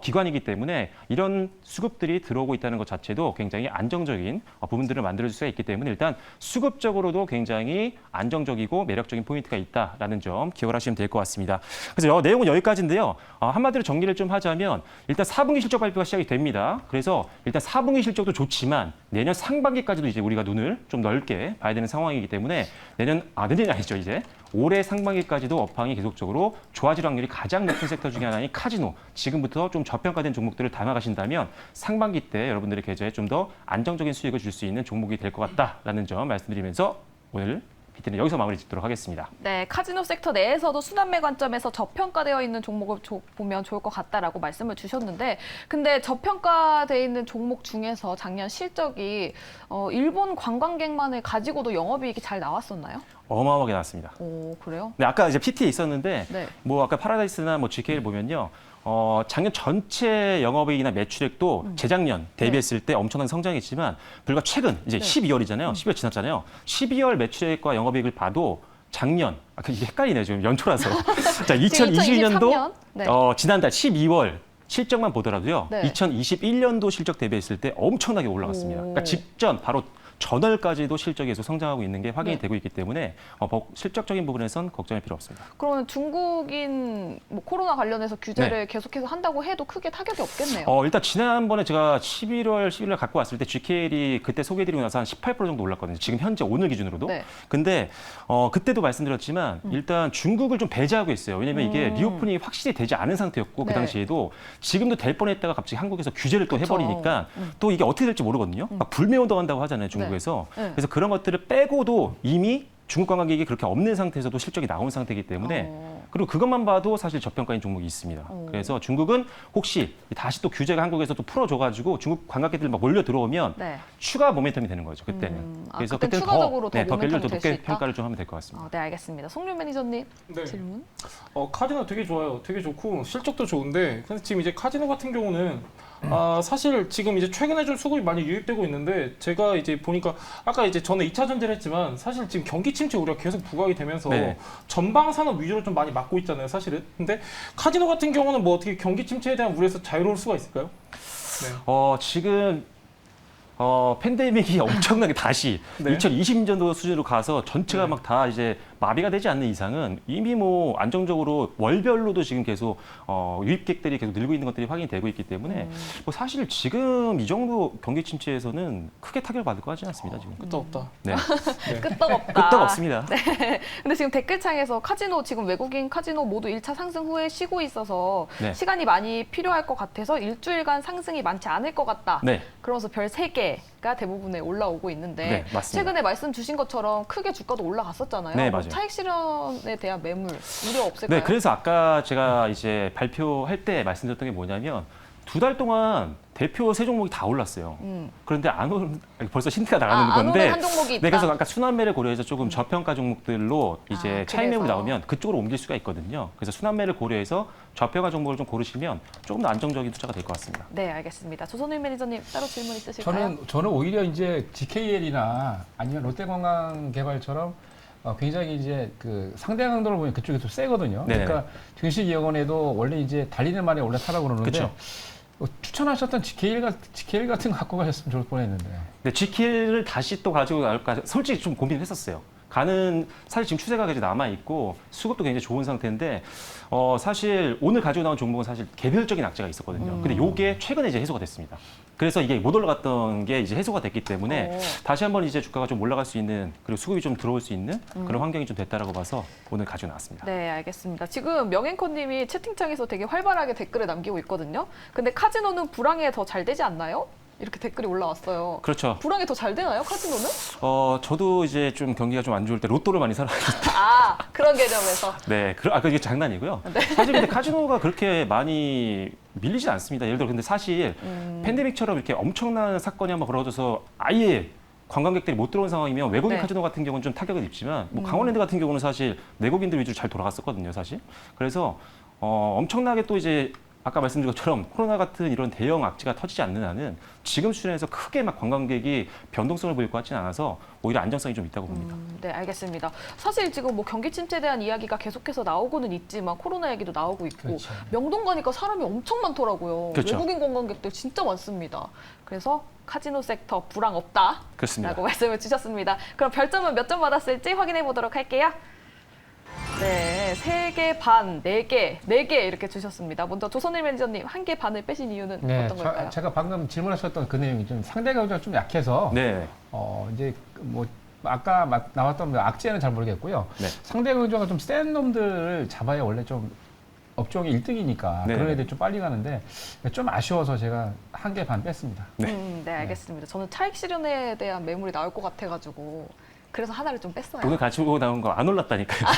기관이기 때문에 이런 수급들이 들어오고 있다는 것 자체도 굉장히 안정적인 부분들을 만들어줄 수가 있기 때문에 일단 수급적으로도 굉장히 안정적이고 매력적인 포인트가 있다라는 점 기억을 하시면 될 것 같습니다. 그래서 내용은 여기까지인데요. 한마디로 정리를 좀 하자면 일단 4분기 실적 발표가 시작이 됩니다. 그래서 일단 4분기 실적도 좋지만 내년 상반기까지도 이제 우리가 눈을 좀 넓게 봐야 되는 상황이기 때문에 내년이 아니죠, 이제. 올해 상반기까지도 업황이 계속적으로 좋아질 확률이 가장 높은 섹터 중에 하나인 카지노. 지금부터 좀 저평가된 종목들을 담아가신다면 상반기 때 여러분들의 계좌에 좀 더 안정적인 수익을 줄 수 있는 종목이 될 것 같다라는 점 말씀드리면서 오늘 PT는 여기서 마무리 짓도록 하겠습니다. 네, 카지노 섹터 내에서도 순환매 관점에서 저평가되어 있는 종목을 보면 좋을 것 같다라고 말씀을 주셨는데, 근데 저평가되어 있는 종목 중에서 작년 실적이 일본 관광객만을 가지고도 영업이익이 잘 나왔었나요? 어마어마하게 나왔습니다. 오, 그래요? 네, 아까 이제 PT에 있었는데 네. 뭐 아까 파라다이스나 뭐 GK를 보면요. 작년 전체 영업이익이나 매출액도 재작년 대비했을 때 엄청난 성장했지만 불과 최근 이제 12월이잖아요. 12월 지났잖아요. 12월 매출액과 영업이익을 봐도 작년 이게 헷갈리네요. 지금 연초라서. 자, 2022년도 네. 지난달 12월 실적만 보더라도요. 네. 2021년도 실적 대비했을 때 엄청나게 올라갔습니다. 그러니까 직전 바로 전월까지도 실적이 계속 성장하고 있는 게 확인이 되고 있기 때문에 실적적인 부분에선 걱정할 필요 없습니다. 그러면 중국인 뭐 코로나 관련해서 규제를 계속해서 한다고 해도 크게 타격이 없겠네요. 일단 지난번에 제가 11월 갖고 왔을 때 GKL이 그때 소개해드리고 나서 한 18% 정도 올랐거든요. 지금 현재 오늘 기준으로도. 네. 근데 그때도 말씀드렸지만 일단 중국을 좀 배제하고 있어요. 왜냐면 이게 리오픈이 확실히 되지 않은 상태였고 그 당시에도 지금도 될 뻔했다가 갑자기 한국에서 규제를 또 해버리니까 또 이게 어떻게 될지 모르거든요. 막 불매운동 한다고 하잖아요. 중국에서. 그래서 그런 것들을 빼고도 이미 중국 관광객이 그렇게 없는 상태에서도 실적이 나온 상태이기 때문에 그리고 그것만 봐도 사실 저평가인 종목이 있습니다. 그래서 중국은 혹시 다시 또 규제가 한국에서 또 풀어줘가지고 중국 관광객들 막 몰려 들어오면 추가 모멘텀이 되는 거죠. 그때는. 그래서 그때는 추가적으로 더 밸류를 더 될수 높게 있다? 평가를 좀 하면 될 것 같습니다. 네, 알겠습니다. 송윤 매니저님 네. 질문. 카지노 되게 좋아요. 되게 좋고 실적도 좋은데 근데 지금 이제 카지노 같은 경우는 사실 지금 이제 최근에 좀 수급이 많이 유입되고 있는데 제가 이제 보니까 아까 이제 저는 2차 전지를 했지만 사실 지금 경기 침체 우려가 계속 부각이 되면서 전방 산업 위주로 좀 많이 막고 있잖아요, 사실은. 근데 카지노 같은 경우는 뭐 어떻게 경기 침체에 대한 우려에서 자유로울 수가 있을까요? 네. 지금 팬데믹이 엄청나게 다시 2020년도 수준으로 가서 전체가 막 다 이제 마비가 되지 않는 이상은 이미 뭐 안정적으로 월별로도 지금 계속 유입객들이 계속 늘고 있는 것들이 확인이 되고 있기 때문에 뭐 사실 지금 이 정도 경기 침체에서는 크게 타격을 받을 것 같지는 않습니다. 지금. 끄떡없다. 네. 끄떡없다. 끄떡없습니다. 네. 근데 지금 댓글창에서 카지노 지금 외국인 카지노 모두 1차 상승 후에 쉬고 있어서 시간이 많이 필요할 것 같아서 일주일간 상승이 많지 않을 것 같다. 그러면서 별 3개 가 대부분에 올라오고 있는데 네, 맞습니다. 최근에 말씀 주신 것처럼 크게 주가도 올라갔었잖아요. 네, 맞아요. 차익 실현에 대한 매물 우려 없을까요? 네, 그래서 아까 제가 이제 발표할 때 말씀드렸던 게 뭐냐면 2달 동안 대표 세 종목이 다 올랐어요. 그런데 벌써 힌트가 나가는 안 건데. 오는 한 종목이 있다. 네, 그래서 아까 순환매를 고려해서 조금 저평가 종목들로 이제 차익 매물이 그래서. 나오면 그쪽으로 옮길 수가 있거든요. 그래서 순환매를 고려해서 저평가 종목을 좀 고르시면 조금 더 안정적인 투자가 될 것 같습니다. 네, 알겠습니다. 조선일 매니저님 따로 질문 있으실까요? 저는 오히려 이제 GKL이나 아니면 롯데관광개발처럼 굉장히 이제 그 상대 강도를 보면 그쪽이 좀 세거든요. 네네. 그러니까 증시기업원에도 원래 이제 달리는 말에 올라타라고 그러는데 그쵸. 추천하셨던 GKL 같은 거 갖고 가셨으면 좋을 뻔했는데. 근데 GK를 다시 또 가지고 나올까 솔직히 좀 고민을 했었어요. 사실 지금 추세가 계속 남아 있고 수급도 굉장히 좋은 상태인데 사실 오늘 가지고 나온 종목은 사실 개별적인 악재가 있었거든요. 근데 요게 최근에 이제 해소가 됐습니다. 그래서 이게 못 올라갔던 게 이제 해소가 됐기 때문에 다시 한번 이제 주가가 좀 올라갈 수 있는 그리고 수급이 좀 들어올 수 있는 그런 환경이 좀 됐다라고 봐서 오늘 가지고 나왔습니다. 네, 알겠습니다. 지금 명앵커님이 채팅창에서 되게 활발하게 댓글을 남기고 있거든요. 근데 카지노는 불황에 더 잘 되지 않나요? 이렇게 댓글이 올라왔어요. 그렇죠. 불황에 더 잘 되나요, 카지노는? 저도 이제 좀 경기가 좀 안 좋을 때 로또를 많이 사러 그런 개념에서. 네, 그게 장난이고요. 사실 근데 카지노가 그렇게 많이 밀리지 않습니다. 예를 들어 근데 사실 팬데믹처럼 이렇게 엄청난 사건이 한번 벌어져서 아예 관광객들이 못 들어온 상황이면 외국인 네. 카지노 같은 경우는 좀 타격을 입지만 뭐 강원랜드 같은 경우는 사실 내국인들 위주로 잘 돌아갔었거든요, 사실. 그래서 엄청나게 또 이제 아까 말씀드린 것처럼 코로나 같은 이런 대형 악재가 터지지 않는 한은 지금 수준에서 크게 막 관광객이 변동성을 보일 것 같지는 않아서 오히려 안정성이 좀 있다고 봅니다. 네, 알겠습니다. 사실 지금 뭐 경기 침체에 대한 이야기가 계속해서 나오고는 있지만 코로나 얘기도 나오고 있고 그렇죠. 명동 가니까 사람이 엄청 많더라고요. 그렇죠. 외국인 관광객들 진짜 많습니다. 그래서 카지노 섹터 불황 없다라고 그렇습니다. 말씀을 주셨습니다. 그럼 별점은 몇 점 받았을지 확인해 보도록 할게요. 네, 3개 반, 4개, 4개 이렇게 주셨습니다. 먼저 조선일 매니저님 1개 반을 빼신 이유는 어떤 걸까요? 제가 방금 질문하셨던 그 내용이 좀 상대 강도가 좀 약해서 네. 이제 뭐 아까 나왔던 악재는 잘 모르겠고요. 네. 상대 강도가 좀 센 놈들을 잡아야 원래 좀 업종이 1등이니까 네. 그런 애들이 좀 빨리 가는데 좀 아쉬워서 제가 1개 반 뺐습니다. 네, 알겠습니다. 저는 차익 실현에 대한 매물이 나올 것 같아가지고 그래서 하나를 좀 뺐어요. 오늘 가지고 나온 거 안 올랐다니까요.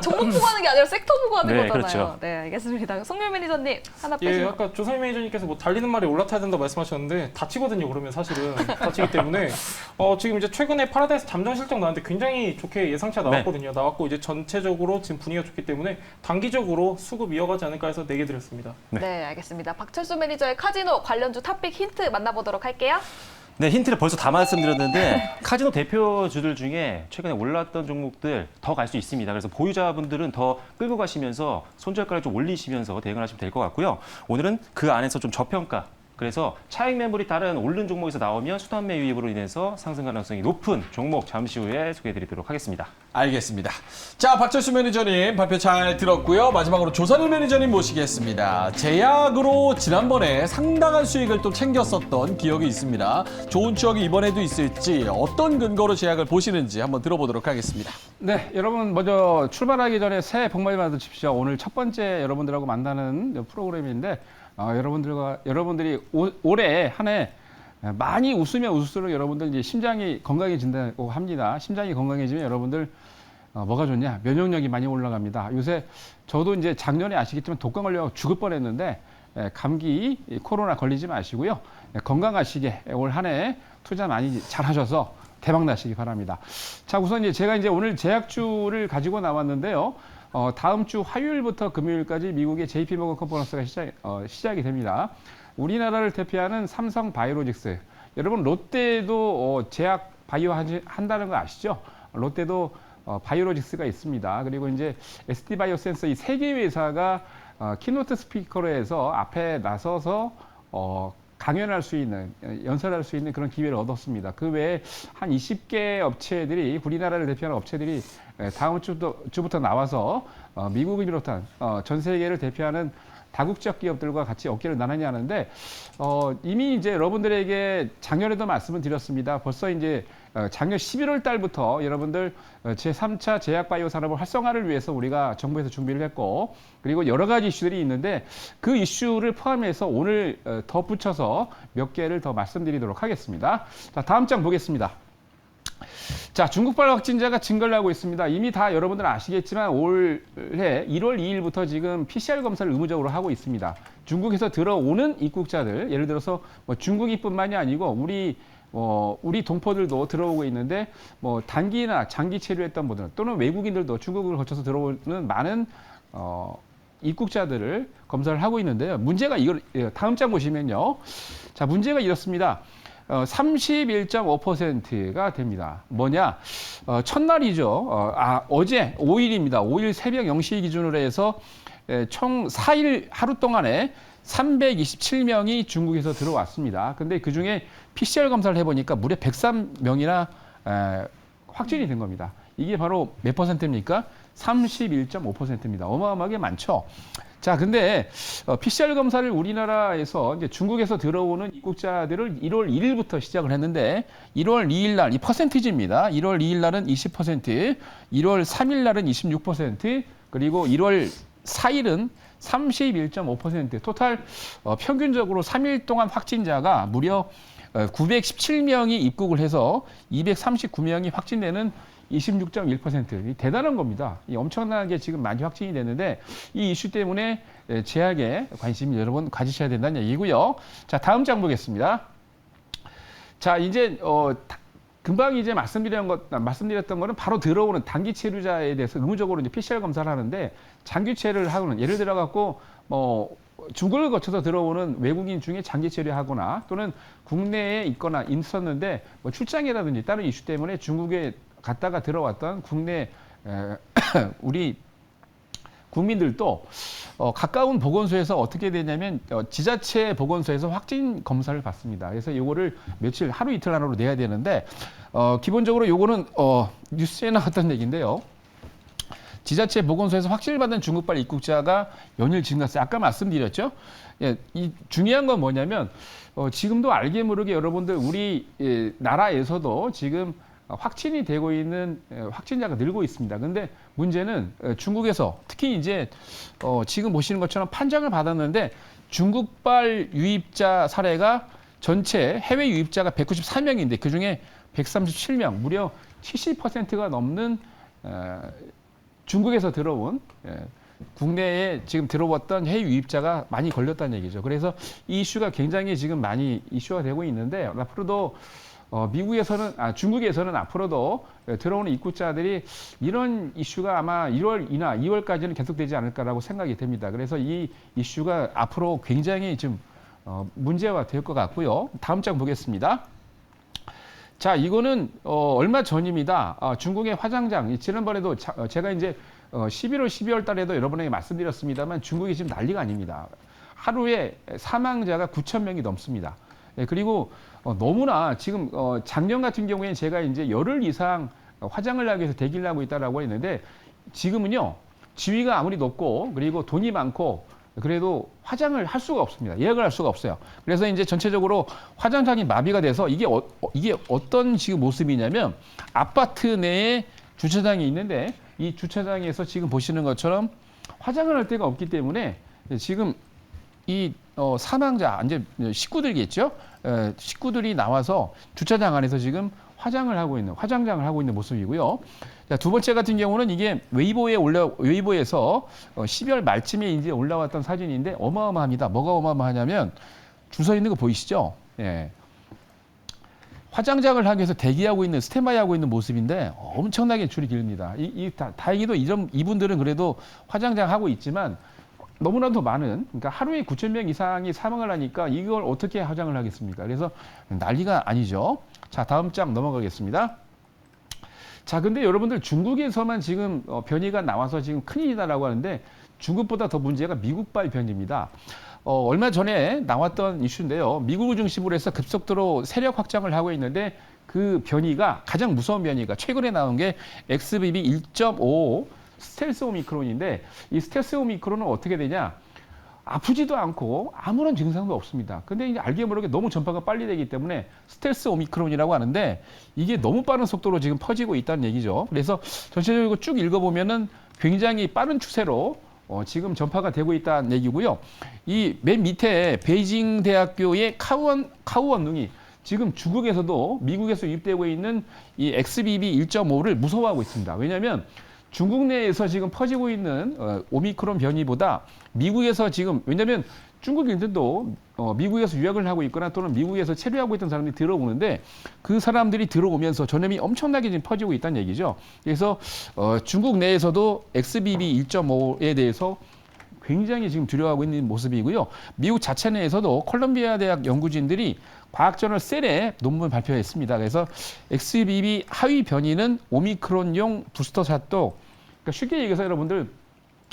종목 보고 하는 게 아니라 섹터 보고 하는 네, 거잖아요. 그렇죠. 네, 알겠습니다. 송별 매니저님 하나 예, 빼시면. 아까 조선일 매니저님께서 뭐 달리는 말이 올라타야 된다 말씀하셨는데 다치거든요. 그러면 사실은 다치기 때문에 지금 이제 최근에 파라다이스 잠정 실적 나왔는데 굉장히 좋게 예상치가 나왔거든요. 나왔고 이제 전체적으로 지금 분위기가 좋기 때문에 단기적으로 수급 이어가지 않을까 해서 4개 드렸습니다. 네, 알겠습니다. 박철수 매니저의 카지노 관련주 탑픽 힌트 만나보도록 할게요. 네, 힌트를 벌써 다 말씀드렸는데 카지노 대표주들 중에 최근에 올랐던 종목들 더 갈 수 있습니다. 그래서 보유자분들은 더 끌고 가시면서 손절가를 좀 올리시면서 대응을 하시면 될 것 같고요. 오늘은 그 안에서 좀 저평가, 그래서 차익 매물이 다른 오른 종목에서 나오면 순환매 유입으로 인해서 상승 가능성이 높은 종목 잠시 후에 소개해드리도록 하겠습니다. 알겠습니다. 자, 박철수 매니저님 발표 잘 들었고요. 마지막으로 조선일 매니저님 모시겠습니다. 제약으로 지난번에 상당한 수익을 또 챙겼었던 기억이 있습니다. 좋은 추억이 이번에도 있을지 어떤 근거로 제약을 보시는지 한번 들어보도록 하겠습니다. 네, 여러분 먼저 출발하기 전에 새해 복 많이 받으십시오. 오늘 첫 번째 여러분들하고 만나는 프로그램인데 여러분들이 올해 한 해 많이 웃으면 웃을수록 여러분들 이제 심장이 건강해진다고 합니다. 심장이 건강해지면 여러분들 뭐가 좋냐? 면역력이 많이 올라갑니다. 요새 저도 이제 작년에 아시겠지만 독감 걸려 죽을 뻔했는데 감기, 코로나 걸리지 마시고요. 건강하시게 올 한 해 투자 많이 잘 하셔서 대박 나시기 바랍니다. 자, 우선 이제 제가 이제 오늘 제약주를 가지고 나왔는데요. 다음 주 화요일부터 금요일까지 미국의 JP모건 컨퍼런스가 시작이 됩니다. 우리나라를 대표하는 삼성 바이오로직스. 여러분 롯데도 제약 바이오 한다는 거 아시죠? 롯데도 바이오로직스가 있습니다. 그리고 이제 SD 바이오센서 이 세 개 회사가 키노트 스피커로 해서 앞에 나서서 강연할 수 있는, 연설할 수 있는 그런 기회를 얻었습니다. 그 외에 한 20개 업체들이, 우리나라를 대표하는 업체들이 다음 주부터 나와서 미국을 비롯한 전 세계를 대표하는 다국적 기업들과 같이 어깨를 나란히 하는데, 이미 이제 여러분들에게 작년에도 말씀을 드렸습니다. 벌써 이제 작년 11월 달부터 여러분들 제3차 제약바이오 산업의 활성화를 위해서 우리가 정부에서 준비를 했고 그리고 여러 가지 이슈들이 있는데 그 이슈를 포함해서 오늘 덧붙여서 몇 개를 더 말씀드리도록 하겠습니다. 자, 다음 장 보겠습니다. 자, 중국발 확진자가 증가를 하고 있습니다. 이미 다 여러분들 아시겠지만 올해 1월 2일부터 지금 PCR 검사를 의무적으로 하고 있습니다. 중국에서 들어오는 입국자들, 예를 들어서 뭐 중국인뿐만이 아니고 우리 동포들도 들어오고 있는데 뭐 단기나 장기 체류했던 분들 또는 외국인들도 중국을 거쳐서 들어오는 많은 입국자들을 검사를 하고 있는데요. 문제가 이걸 다음 장 보시면요. 자, 문제가 이렇습니다. 31.5%가 됩니다. 뭐냐? 첫날이죠. 어제 5일입니다. 5일 새벽 0시 기준으로 해서 총 4일 하루 동안에 327명이 중국에서 들어왔습니다. 근데 그 중에 PCR 검사를 해보니까 무려 103명이나 확진이 된 겁니다. 이게 바로 몇 퍼센트입니까? 31.5%입니다. 어마어마하게 많죠. 자, 근데 PCR 검사를 우리나라에서 이제 중국에서 들어오는 입국자들을 1월 1일부터 시작을 했는데 1월 2일 날 이 퍼센티지입니다. 1월 2일 날은 20%, 1월 3일 날은 26%, 그리고 1월 4일은 31.5%. 토탈 평균적으로 3일 동안 확진자가 무려 917명이 입국을 해서 239명이 확진되는 26.1%. 대단한 겁니다. 엄청나게 지금 많이 확진이 됐는데 이 이슈 때문에 제약에 관심 여러분 가지셔야 된다는 얘기고요. 자, 다음 장 보겠습니다. 자, 이제 금방 이제 말씀드렸던 거는 바로 들어오는 단기 체류자에 대해서 의무적으로 이제 PCR 검사를 하는데 장기체를 하고는 예를 들어 갖고 중국을 거쳐서 들어오는 외국인 중에 장기 체류하거나 또는 국내에 있거나 있었는데 뭐 출장이라든지 다른 이슈 때문에 중국에 갔다가 들어왔던 국내 우리 국민들도 가까운 보건소에서 어떻게 되냐면 지자체 보건소에서 확진 검사를 받습니다. 그래서 이거를 며칠 하루 이틀 안으로 내야 되는데 기본적으로 요거는 뉴스에 나왔던 얘기인데요. 지자체 보건소에서 확진을 받은 중국발 입국자가 연일 증가했어요. 아까 말씀드렸죠. 예, 이 중요한 건 뭐냐면 지금도 알게 모르게 여러분들 우리 나라에서도 지금 확진이 되고 있는 확진자가 늘고 있습니다. 근데 문제는 중국에서 특히 이제 지금 보시는 것처럼 판정을 받았는데 중국발 유입자 사례가 전체 해외 유입자가 194명인데 그중에 137명, 무려 70%가 넘는 중국에서 들어온 국내에 지금 들어왔던 해외 유입자가 많이 걸렸다는 얘기죠. 그래서 이 이슈가 굉장히 지금 많이 이슈가 되고 있는데 앞으로도 중국에서는 앞으로도 들어오는 입국자들이 이런 이슈가 아마 1월이나 2월까지는 계속되지 않을까라고 생각이 됩니다. 그래서 이 이슈가 앞으로 굉장히 좀 문제가 될 것 같고요. 다음 장 보겠습니다. 자, 이거는 얼마 전입니다. 중국의 화장장, 지난번에도 제가 이제 11월, 12월 달에도 여러분에게 말씀드렸습니다만 중국이 지금 난리가 아닙니다. 하루에 사망자가 9,000명이 넘습니다. 그리고 너무나 지금 작년 같은 경우에는 제가 이제 열흘 이상 화장을 하기 위해서 대기를 하고 있다라고 했는데 지금은요 지위가 아무리 높고 그리고 돈이 많고 그래도 화장을 할 수가 없습니다. 예약을 할 수가 없어요. 그래서 이제 전체적으로 화장장이 마비가 돼서 이게 어떤 지금 모습이냐면 아파트 내에 주차장이 있는데 이 주차장에서 지금 보시는 것처럼 화장을 할 데가 없기 때문에 지금 이 사망자, 이제 식구들이겠죠. 식구들이 나와서 주차장 안에서 지금 화장장을 하고 있는 모습이고요. 자, 두 번째 같은 경우는 이게 웨이보에서 12월 말쯤에 이제 올라왔던 사진인데 어마어마합니다. 뭐가 어마어마하냐면 줄 서 있는 거 보이시죠? 예. 화장장을 하기 위해서 대기하고 있는 스탠바이하고 있는 모습인데 엄청나게 줄이 깁니다. 다행히도 이분들은 그래도 화장장 하고 있지만 너무나도 많은, 그러니까 하루에 9,000명 이상이 사망을 하니까 이걸 어떻게 화장을 하겠습니까? 그래서 난리가 아니죠. 자, 다음 장 넘어가겠습니다. 자, 근데 여러분들 중국에서만 지금 변이가 나와서 지금 큰일이다라고 하는데 중국보다 더 문제가 미국발 변이입니다. 얼마 전에 나왔던 이슈인데요. 미국을 중심으로 해서 급속도로 세력 확장을 하고 있는데 그 변이가 가장 무서운 변이가 최근에 나온 게 XBB 1.5 스텔스 오미크론인데 이 스텔스 오미크론은 어떻게 되냐? 아프지도 않고 아무런 증상도 없습니다. 근데 이제 알게 모르게 너무 전파가 빨리 되기 때문에 스텔스 오미크론이라고 하는데 이게 너무 빠른 속도로 지금 퍼지고 있다는 얘기죠. 그래서 전체적으로 쭉 읽어보면은 굉장히 빠른 추세로 지금 전파가 되고 있다는 얘기고요. 이 맨 밑에 베이징 대학교의 카우원능이 지금 중국에서도 미국에서 유입되고 있는 이 XBB 1.5를 무서워하고 있습니다. 왜냐하면 중국 내에서 지금 퍼지고 있는 오미크론 변이보다 미국에서 지금 왜냐하면 중국인들도 미국에서 유학을 하고 있거나 또는 미국에서 체류하고 있던 사람들이 들어오는데 그 사람들이 들어오면서 전염이 엄청나게 지금 퍼지고 있다는 얘기죠. 그래서 중국 내에서도 XBB 1.5에 대해서 굉장히 지금 두려워하고 있는 모습이고요. 미국 자체 내에서도 콜롬비아 대학 연구진들이 과학저널 셀에 논문 발표했습니다. 그래서 XBB 하위 변이는 오미크론용 부스터샷도 그러니까 쉽게 얘기해서 여러분들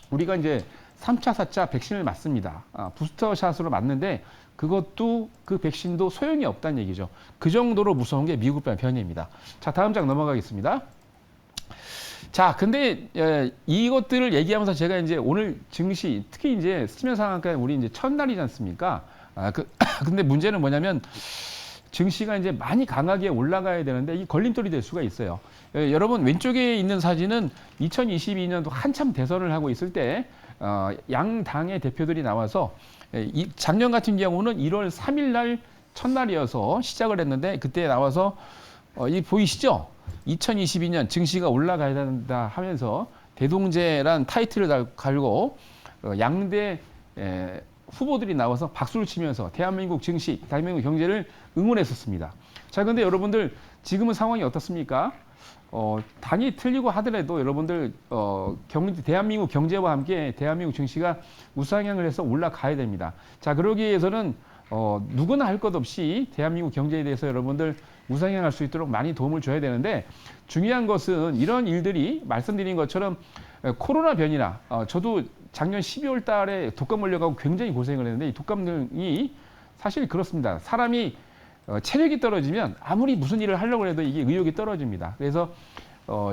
우리가 이제 3차, 4차 백신을 맞습니다. 부스터샷으로 맞는데 그것도 그 백신도 소용이 없다는 얘기죠. 그 정도로 무서운 게 미국 변이입니다. 자, 다음 장 넘어가겠습니다. 자, 근데 이것들을 얘기하면서 제가 이제 오늘 증시, 특히 이제 수면 상한가 우리 이제 첫날이지 않습니까? 근데 문제는 뭐냐면 증시가 이제 많이 강하게 올라가야 되는데 이 걸림돌이 될 수가 있어요. 여러분 왼쪽에 있는 사진은 2022년도 한참 대선을 하고 있을 때 양 당의 대표들이 나와서 작년 같은 경우는 1월 3일 날 첫날이어서 시작을 했는데 그때 나와서 이 보이시죠? 2022년 증시가 올라가야 된다 하면서 대동제란 타이틀을 달고 양대 후보들이 나와서 박수를 치면서 대한민국 증시, 대한민국 경제를 응원했었습니다. 자, 근데 여러분들 지금은 상황이 어떻습니까? 당이 틀리고 하더라도 여러분들 대한민국 경제와 함께 대한민국 증시가 우상향을 해서 올라가야 됩니다. 자, 그러기 위해서는 누구나 할 것 없이 대한민국 경제에 대해서 여러분들 우상향할 수 있도록 많이 도움을 줘야 되는데 중요한 것은 이런 일들이 말씀드린 것처럼 코로나 변이나 저도 작년 12월 달에 독감 걸려가고 굉장히 고생을 했는데 이 독감이 사실 그렇습니다. 사람이 체력이 떨어지면 아무리 무슨 일을 하려고 해도 이게 의욕이 떨어집니다. 그래서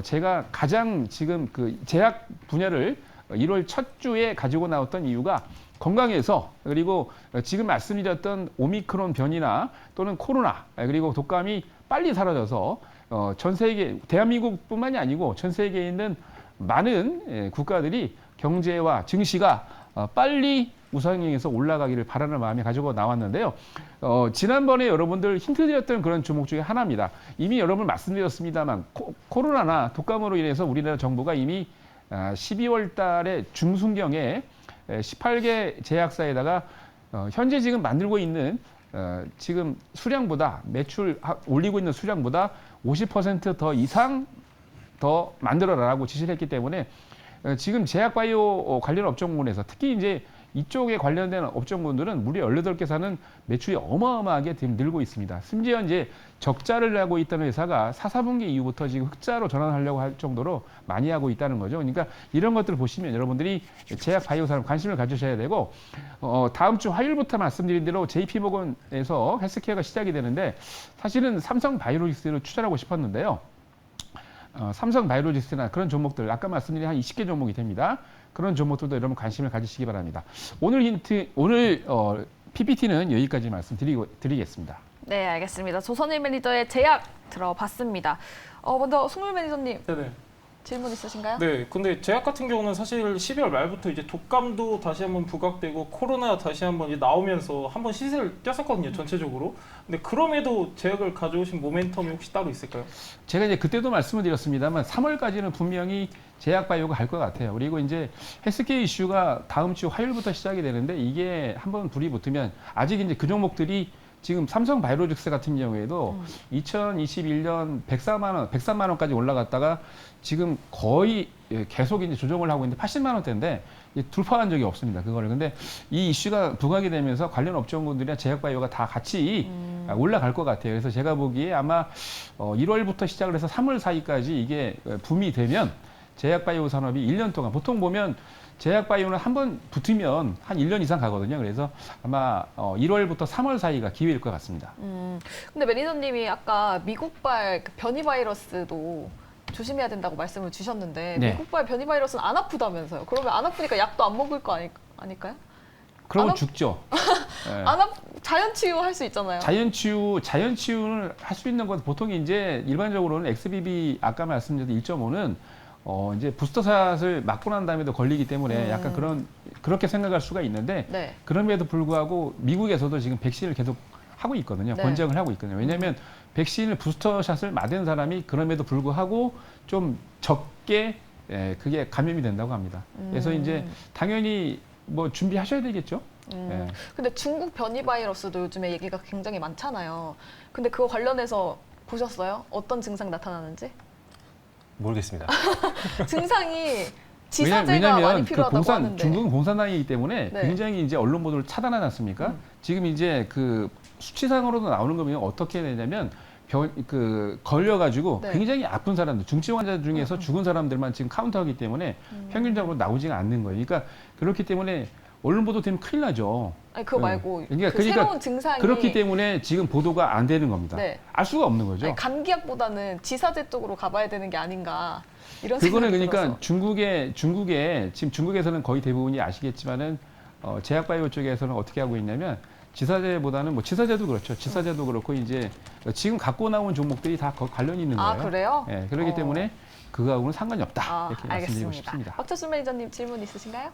제가 가장 지금 그 제약 분야를 1월 첫 주에 가지고 나왔던 이유가 건강해서 그리고 지금 말씀드렸던 오미크론 변이나 또는 코로나 그리고 독감이 빨리 사라져서 전 세계 대한민국뿐만이 아니고 전 세계에 있는 많은 국가들이 경제와 증시가 빨리 우상향해서 올라가기를 바라는 마음에 가지고 나왔는데요. 지난번에 여러분들 힌트 드렸던 그런 종목 중에 하나입니다. 이미 여러분 말씀드렸습니다만 코로나나 독감으로 인해서 우리나라 정부가 이미 12월 달에 중순경에 18개 제약사에다가 현재 지금 만들고 있는 지금 수량보다 매출 올리고 있는 수량보다 50% 이상 더 만들어라라고 지시를 했기 때문에 지금 제약바이오 관련 업종군에서 특히 이제 이쪽에 관련된 업종군들은 무려 18개사는 매출이 어마어마하게 늘고 있습니다. 심지어 이제 적자를 내고 있다는 회사가 4, 4분기 이후부터 지금 흑자로 전환하려고 할 정도로 많이 하고 있다는 거죠. 그러니까 이런 것들을 보시면 여러분들이 제약 바이오 산업 관심을 가지셔야 되고 다음 주 화요일부터 말씀드린 대로 JP모건에서 헬스케어가 시작이 되는데 사실은 삼성바이오로직스를 추천하고 싶었는데요. 삼성바이오로직스나 그런 종목들 아까 말씀드린 한 20개 종목이 됩니다. 그런 종목들도 여러분 관심을 가지시기 바랍니다. 오늘 PPT는 여기까지 말씀드리겠습니다. 네, 알겠습니다. 조선일 매니저의 제약 들어봤습니다. 먼저 송물 매니저님 네네. 질문 있으신가요? 네, 근데 제약 같은 경우는 사실 12월 말부터 이제 독감도 다시 한번 부각되고 코로나 다시 한번 이제 나오면서 한번 시세를 띄었었거든요, 전체적으로. 근데 그럼에도 제약을 가져오신 모멘텀이 혹시 따로 있을까요? 제가 이제 그때도 말씀을 드렸습니다만 3월까지는 분명히 제약 바이오가 갈 것 같아요. 그리고 이제 헬스케어 이슈가 다음 주 화요일부터 시작이 되는데 이게 한번 불이 붙으면 아직 이제 그 종목들이 지금 삼성바이오로직스 같은 경우에도 2021년 103만 원까지 올라갔다가 지금 거의 계속 이제 조정을 하고 있는데 80만 원대인데 돌파한 적이 없습니다. 그거를. 근데 이 이슈가 부각이 되면서 관련 업종군들이나 제약바이오가 다 같이 올라갈 것 같아요. 그래서 제가 보기에 아마 1월부터 시작을 해서 3월 사이까지 이게 붐이 되면 제약바이오 산업이 1년 동안 보통 보면 제약바이오는 한번 붙으면 한 1년 이상 가거든요. 그래서 아마 1월부터 3월 사이가 기회일 것 같습니다. 근데 매니저님이 아까 미국발 변이 바이러스도 조심해야 된다고 말씀을 주셨는데 네. 미국발 변이 바이러스는 안 아프다면서요. 그러면 안 아프니까 약도 안 먹을 거 아닐까요? 그러면 안 죽죠. 예. 자연 치유할 수 있잖아요. 자연 치유를 할 수 있는 것 보통 이제 일반적으로는 XBB 아까 말씀드린 1.5는 이제 부스터샷을 맞고 난 다음에도 걸리기 때문에 약간 그렇게 생각할 수가 있는데 네. 그럼에도 불구하고 미국에서도 지금 백신을 계속 하고 있거든요. 네. 권장을 하고 있거든요. 왜냐하면 백신을 부스터샷을 맞은 사람이 그럼에도 불구하고 좀 적게 그게 감염이 된다고 합니다. 그래서 이제 당연히 뭐 준비하셔야 되겠죠. 예. 근데 중국 변이 바이러스도 요즘에 얘기가 굉장히 많잖아요. 근데 그거 관련해서 보셨어요? 어떤 증상 나타나는지? 모르겠습니다. 증상이 지사제가 많이 필요하다고 하는데. 중국은 공산당이기 때문에 네. 굉장히 이제 언론 보도를 차단하지 않습니까? 지금 이제 그 수치상으로도 나오는 거 보면 어떻게 되냐면 걸려가지고 네. 굉장히 아픈 사람들, 중증 환자 중에서 죽은 사람들만 지금 카운트하기 때문에 평균적으로 나오지가 않는 거예요. 그러니까 그렇기 때문에 언론 보도 되면 큰일 나죠. 아니 그거 네. 말고 그러니까 새로운 증상이 그렇기 때문에 지금 보도가 안 되는 겁니다. 네. 알 수가 없는 거죠. 아니, 감기약보다는 지사제 쪽으로 가봐야 되는 게 아닌가 이런 그거는 생각이 그러니까 들어서. 중국에 지금 중국에서는 거의 대부분이 아시겠지만은 제약바이오 쪽에서는 어떻게 하고 있냐면 지사제보다는 뭐 지사제도 그렇죠. 지사제도 그렇고 이제 지금 갖고 나온 종목들이 다 관련이 있는 거예요. 아 그래요? 예, 그렇기 때문에 그거하고는 상관이 없다. 이렇게 말씀드리고 알겠습니다. 싶습니다. 박철순 매니저님 질문 있으신가요?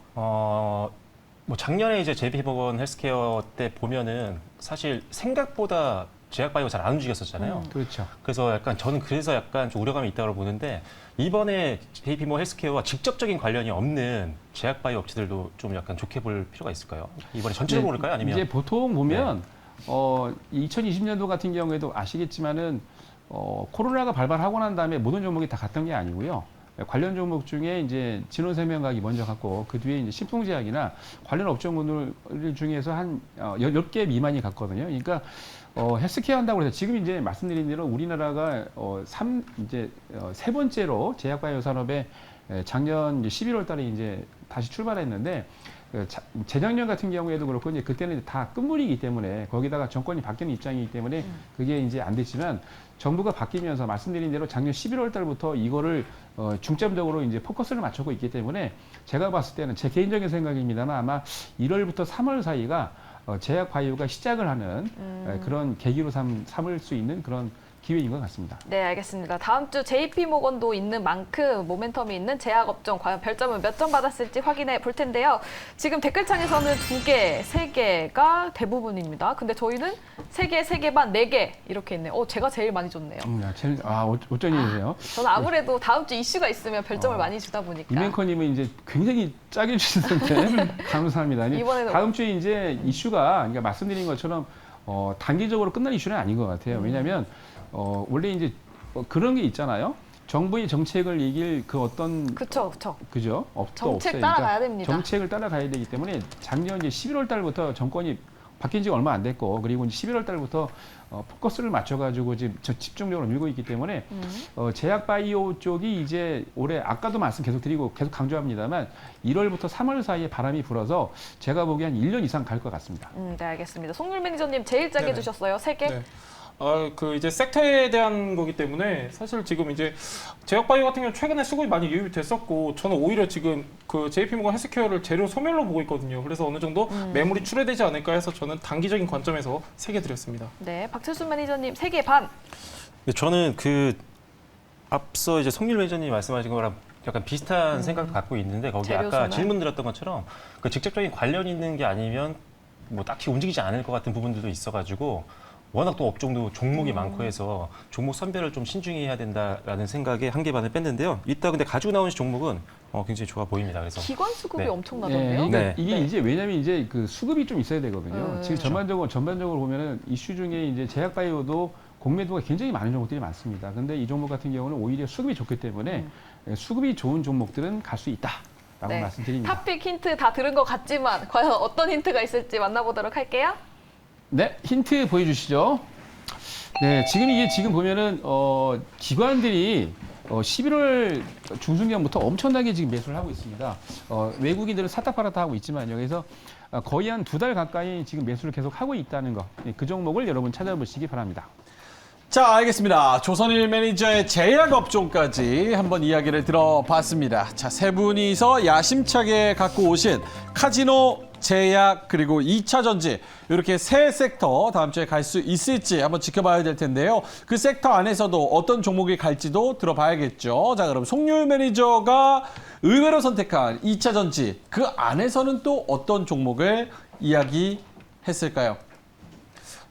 뭐 작년에 이제 JP모건 헬스케어 때 보면은 사실 생각보다 제약바이오가 잘 안 움직였었잖아요. 그렇죠. 그래서 약간 저는 그래서 약간 좀 우려감이 있다고 보는데 이번에 JP모건 헬스케어와 직접적인 관련이 없는 제약바이오 업체들도 좀 약간 좋게 볼 필요가 있을까요? 이번에 전체적으로 볼까요? 아니면 이제 보통 보면 2020년도 같은 경우에도 아시겠지만은 코로나가 발발하고 난 다음에 모든 종목이 다 갔던 게 아니고요. 관련 종목 중에 이제 진원생명과학이 먼저 갔고 그 뒤에 이제 신풍제약이나 관련 업종군들 중에서 한 10개 미만이 갔거든요. 그러니까 헬스케어 한다고 해서 지금 이제 말씀드린 대로 우리나라가 세 번째로 제약바이오 산업에 작년 이제 11월 달에 이제 다시 출발했는데 재작년 같은 경우에도 그렇고 이제 그때는 다 끝물이기 때문에 거기다가 정권이 바뀌는 입장이기 때문에 그게 이제 안 됐지만 정부가 바뀌면서 말씀드린 대로 작년 11월 달부터 이거를 중점적으로 이제 포커스를 맞추고 있기 때문에 제가 봤을 때는 제 개인적인 생각입니다만 아마 1월부터 3월 사이가 제약 바이오가 시작을 하는 그런 계기로 삼을 수 있는 그런 기회인 것 같습니다. 네, 알겠습니다. 다음 주 JP모건도 있는 만큼 모멘텀이 있는 제약업종 과연 별점은 몇 점 받았을지 확인해 볼 텐데요. 지금 댓글창에서는 2개, 3개가 대부분입니다. 근데 저희는 3개, 3개 반, 4개 이렇게 있네요. 제가 제일 많이 줬네요. 어쩐일이세요? 저는 아무래도 다음 주 이슈가 있으면 별점을 많이 주다 보니까. 이맹커님은 이제 굉장히 짜게 주시는데 감사합니다. 이번에는 다음 주에 이제 이슈가 그러니까 말씀드린 것처럼 단기적으로 끝날 이슈는 아닌 것 같아요. 왜냐하면 원래 이제 그런 게 있잖아요. 정부의 정책을 이길 그 어떤 그죠? 정책 따라가야 됩니다. 정책을 따라가야 되기 때문에 작년 이제 11월 달부터 정권이 바뀐 지가 얼마 안 됐고 그리고 이제 11월 달부터 포커스를 맞춰가지고 지금 집중적으로 밀고 있기 때문에 제약 바이오 쪽이 이제 올해 아까도 말씀 계속 드리고 계속 강조합니다만 1월부터 3월 사이에 바람이 불어서 제가 보기엔 한 1년 이상 갈 것 같습니다. 네, 알겠습니다. 송률 매니저님 제일 짜게 주셨어요. 3개? 네. 이제 섹터에 대한 거기 때문에 사실 지금 이제 제약바이오 같은 경우는 최근에 수급이 많이 유입이 됐었고 저는 오히려 지금 그 JP모건 헬스케어를 재료 소멸로 보고 있거든요. 그래서 어느 정도 매물이 출회되지 않을까 해서 저는 단기적인 관점에서 3개 드렸습니다. 네, 박철순 매니저님 3개 반. 저는 앞서 이제 송길 매니저님이 말씀하신 거랑 약간 비슷한 생각을 갖고 있는데 거기 재료 아까 소멸. 질문 드렸던 것처럼 그 직접적인 관련 있는 게 아니면 뭐 딱히 움직이지 않을 것 같은 부분들도 있어가지고 워낙 또 업종도 종목이 많고 해서 종목 선별을 좀 신중히 해야 된다라는 생각에 한 개 반을 뺐는데요. 이따 근데 가지고 나온 종목은 굉장히 좋아 보입니다. 그래서 기관 수급이 네. 엄청나던데요? 그러니까 네. 이게 이제 왜냐면 이제 그 수급이 좀 있어야 되거든요. 지금 그렇죠. 전반적으로 보면은 이슈 중에 이제 제약 바이오도 공매도가 굉장히 많은 종목들이 많습니다. 근데 이 종목 같은 경우는 오히려 수급이 좋기 때문에 수급이 좋은 종목들은 갈 수 있다라고 네. 말씀드립니다. 탑픽 힌트 다 들은 것 같지만 과연 어떤 힌트가 있을지 만나보도록 할게요. 네, 힌트 보여주시죠. 네, 지금 보면은 기관들이 11월 중순경부터 엄청나게 지금 매수를 하고 있습니다. 외국인들은 샀다 팔았다 하고 있지만 여기서 거의 한 2달 가까이 지금 매수를 계속 하고 있다는 거, 그 종목을 여러분 찾아보시기 바랍니다. 자, 알겠습니다. 조선일 매니저의 제약 업종까지 한번 이야기를 들어봤습니다. 자, 세 분이서 야심차게 갖고 오신 카지노 제약 그리고 2차 전지 이렇게 세 섹터 다음 주에 갈 수 있을지 한번 지켜봐야 될 텐데요. 그 섹터 안에서도 어떤 종목이 갈지도 들어봐야겠죠. 자, 그럼 송유일 매니저가 의외로 선택한 2차 전지 그 안에서는 또 어떤 종목을 이야기했을까요?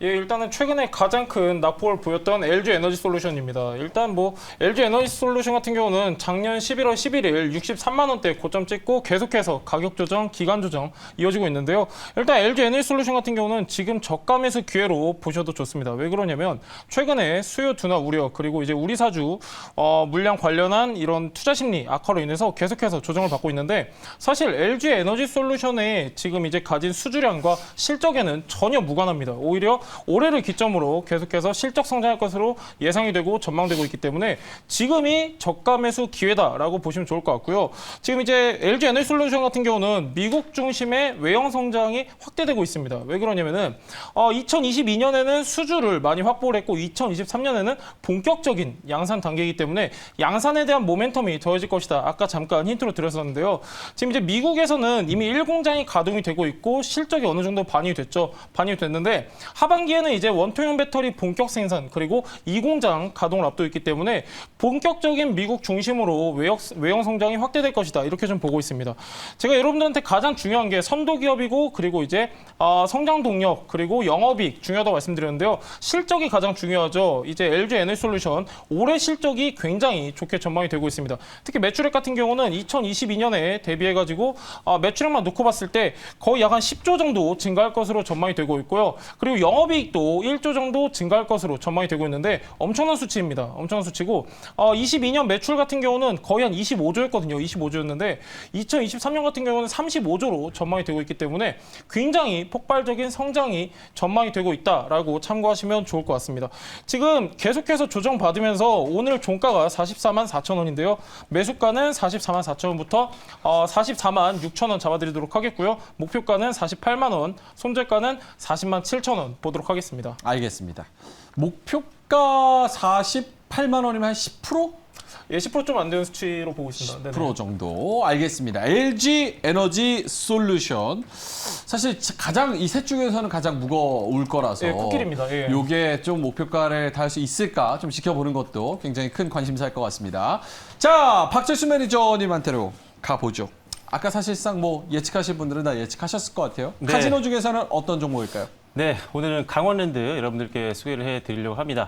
예, 일단은 최근에 가장 큰 낙폭을 보였던 LG 에너지 솔루션입니다. 일단 뭐 LG 에너지 솔루션 같은 경우는 작년 11월 11일 63만 원대 고점 찍고 계속해서 가격 조정, 기간 조정 이어지고 있는데요. 일단 LG 에너지 솔루션 같은 경우는 지금 저가 매수 기회로 보셔도 좋습니다. 왜 그러냐면 최근에 수요 둔화 우려 그리고 이제 우리 사주 물량 관련한 이런 투자 심리 악화로 인해서 계속해서 조정을 받고 있는데 사실 LG 에너지 솔루션의 지금 이제 가진 수주량과 실적에는 전혀 무관합니다. 오히려 올해를 기점으로 계속해서 실적 성장할 것으로 예상이 되고 전망되고 있기 때문에 지금이 저가 매수 기회다라고 보시면 좋을 것 같고요. 지금 이제 LG 에너지 솔루션 같은 경우는 미국 중심의 외형 성장이 확대되고 있습니다. 왜 그러냐면은 2022년에는 수주를 많이 확보를 했고 2023년에는 본격적인 양산 단계이기 때문에 양산에 대한 모멘텀이 더해질 것이다. 아까 잠깐 힌트로 드렸었는데요. 지금 이제 미국에서는 이미 1공장이 가동이 되고 있고 실적이 어느 정도 반영이 됐죠. 반영이 됐는데 하반기에는 이제 원통형 배터리 본격 생산 그리고 2공장 가동을 앞두고 있기 때문에 본격적인 미국 중심으로 외형 성장이 확대될 것이다. 이렇게 좀 보고 있습니다. 제가 여러분들한테 가장 중요한 게 선도 기업이고 그리고 이제 성장 동력 그리고 영업이익 중요하다고 말씀드렸는데요. 실적이 가장 중요하죠. 이제 LG 에너지 솔루션 올해 실적이 굉장히 좋게 전망이 되고 있습니다. 특히 매출액 같은 경우는 2022년에 대비해가지고 매출액만 놓고 봤을 때 거의 약 한 10조 정도 증가할 것으로 전망이 되고 있고요. 그리고 영업이익도 1조 정도 증가할 것으로 전망이 되고 있는데 엄청난 수치입니다. 엄청난 수치고 22년 매출 같은 경우는 거의 한 25조였거든요. 25조였는데 2023년 같은 경우는 35조로 전망이 되고 있기 때문에 굉장히 폭발적인 성장이 전망이 되고 있다라고 참고하시면 좋을 것 같습니다. 지금 계속해서 조정받으면서 오늘 종가가 44만 4천 원인데요. 매수가는 44만 4천 원부터 44만 6천 원 잡아드리도록 하겠고요. 목표가는 48만 원, 손절가는 40만 7천 원 보도록 하겠습니다. 알겠습니다. 목표가 48만 원이면 한 10%? 예, 10% 좀 안 되는 수치로 보고 있습니다. 10% 정도 알겠습니다. LG 에너지 솔루션 사실 가장 이 셋 중에서는 가장 무거울 거라서 예, 코끼리입니다. 예. 요게 좀 목표가를 달 수 있을까 좀 지켜보는 것도 굉장히 큰 관심사일 것 같습니다. 자, 박재수 매니저님한테로 가보죠. 아까 사실상 뭐 예측하실 분들은 다 예측하셨을 것 같아요. 네. 카지노 중에서는 어떤 종목일까요? 네, 오늘은 강원랜드 여러분들께 소개를 해드리려고 합니다.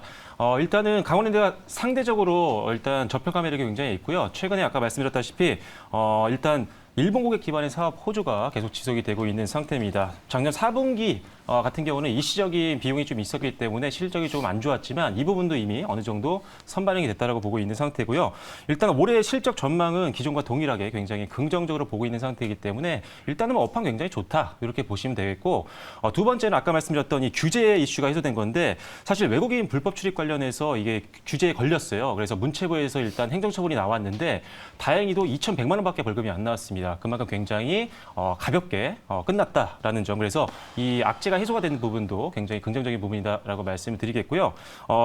일단은 강원랜드가 상대적으로 일단 저평가 매력이 굉장히 있고요. 최근에 아까 말씀드렸다시피 일단 일본 고객 기반의 사업 호조가 계속 지속이 되고 있는 상태입니다. 작년 4분기 같은 경우는 일시적인 비용이 좀 있었기 때문에 실적이 조금 안 좋았지만 이 부분도 이미 어느 정도 선반영이 됐다라고 보고 있는 상태고요. 일단 올해 실적 전망은 기존과 동일하게 굉장히 긍정적으로 보고 있는 상태이기 때문에 일단은 업황 굉장히 좋다 이렇게 보시면 되겠고 두 번째는 아까 말씀드렸던 이 규제 이슈가 해소된 건데 사실 외국인 불법 출입 관련해서 이게 규제에 걸렸어요. 그래서 문체부에서 일단 행정처분이 나왔는데 다행히도 2,100만 원밖에 벌금이 안 나왔습니다. 그만큼 굉장히 가볍게 끝났다라는 점. 그래서 이 악재가 해소가 되는 부분도 굉장히 긍정적인 부분이다라고 말씀을 드리겠고요.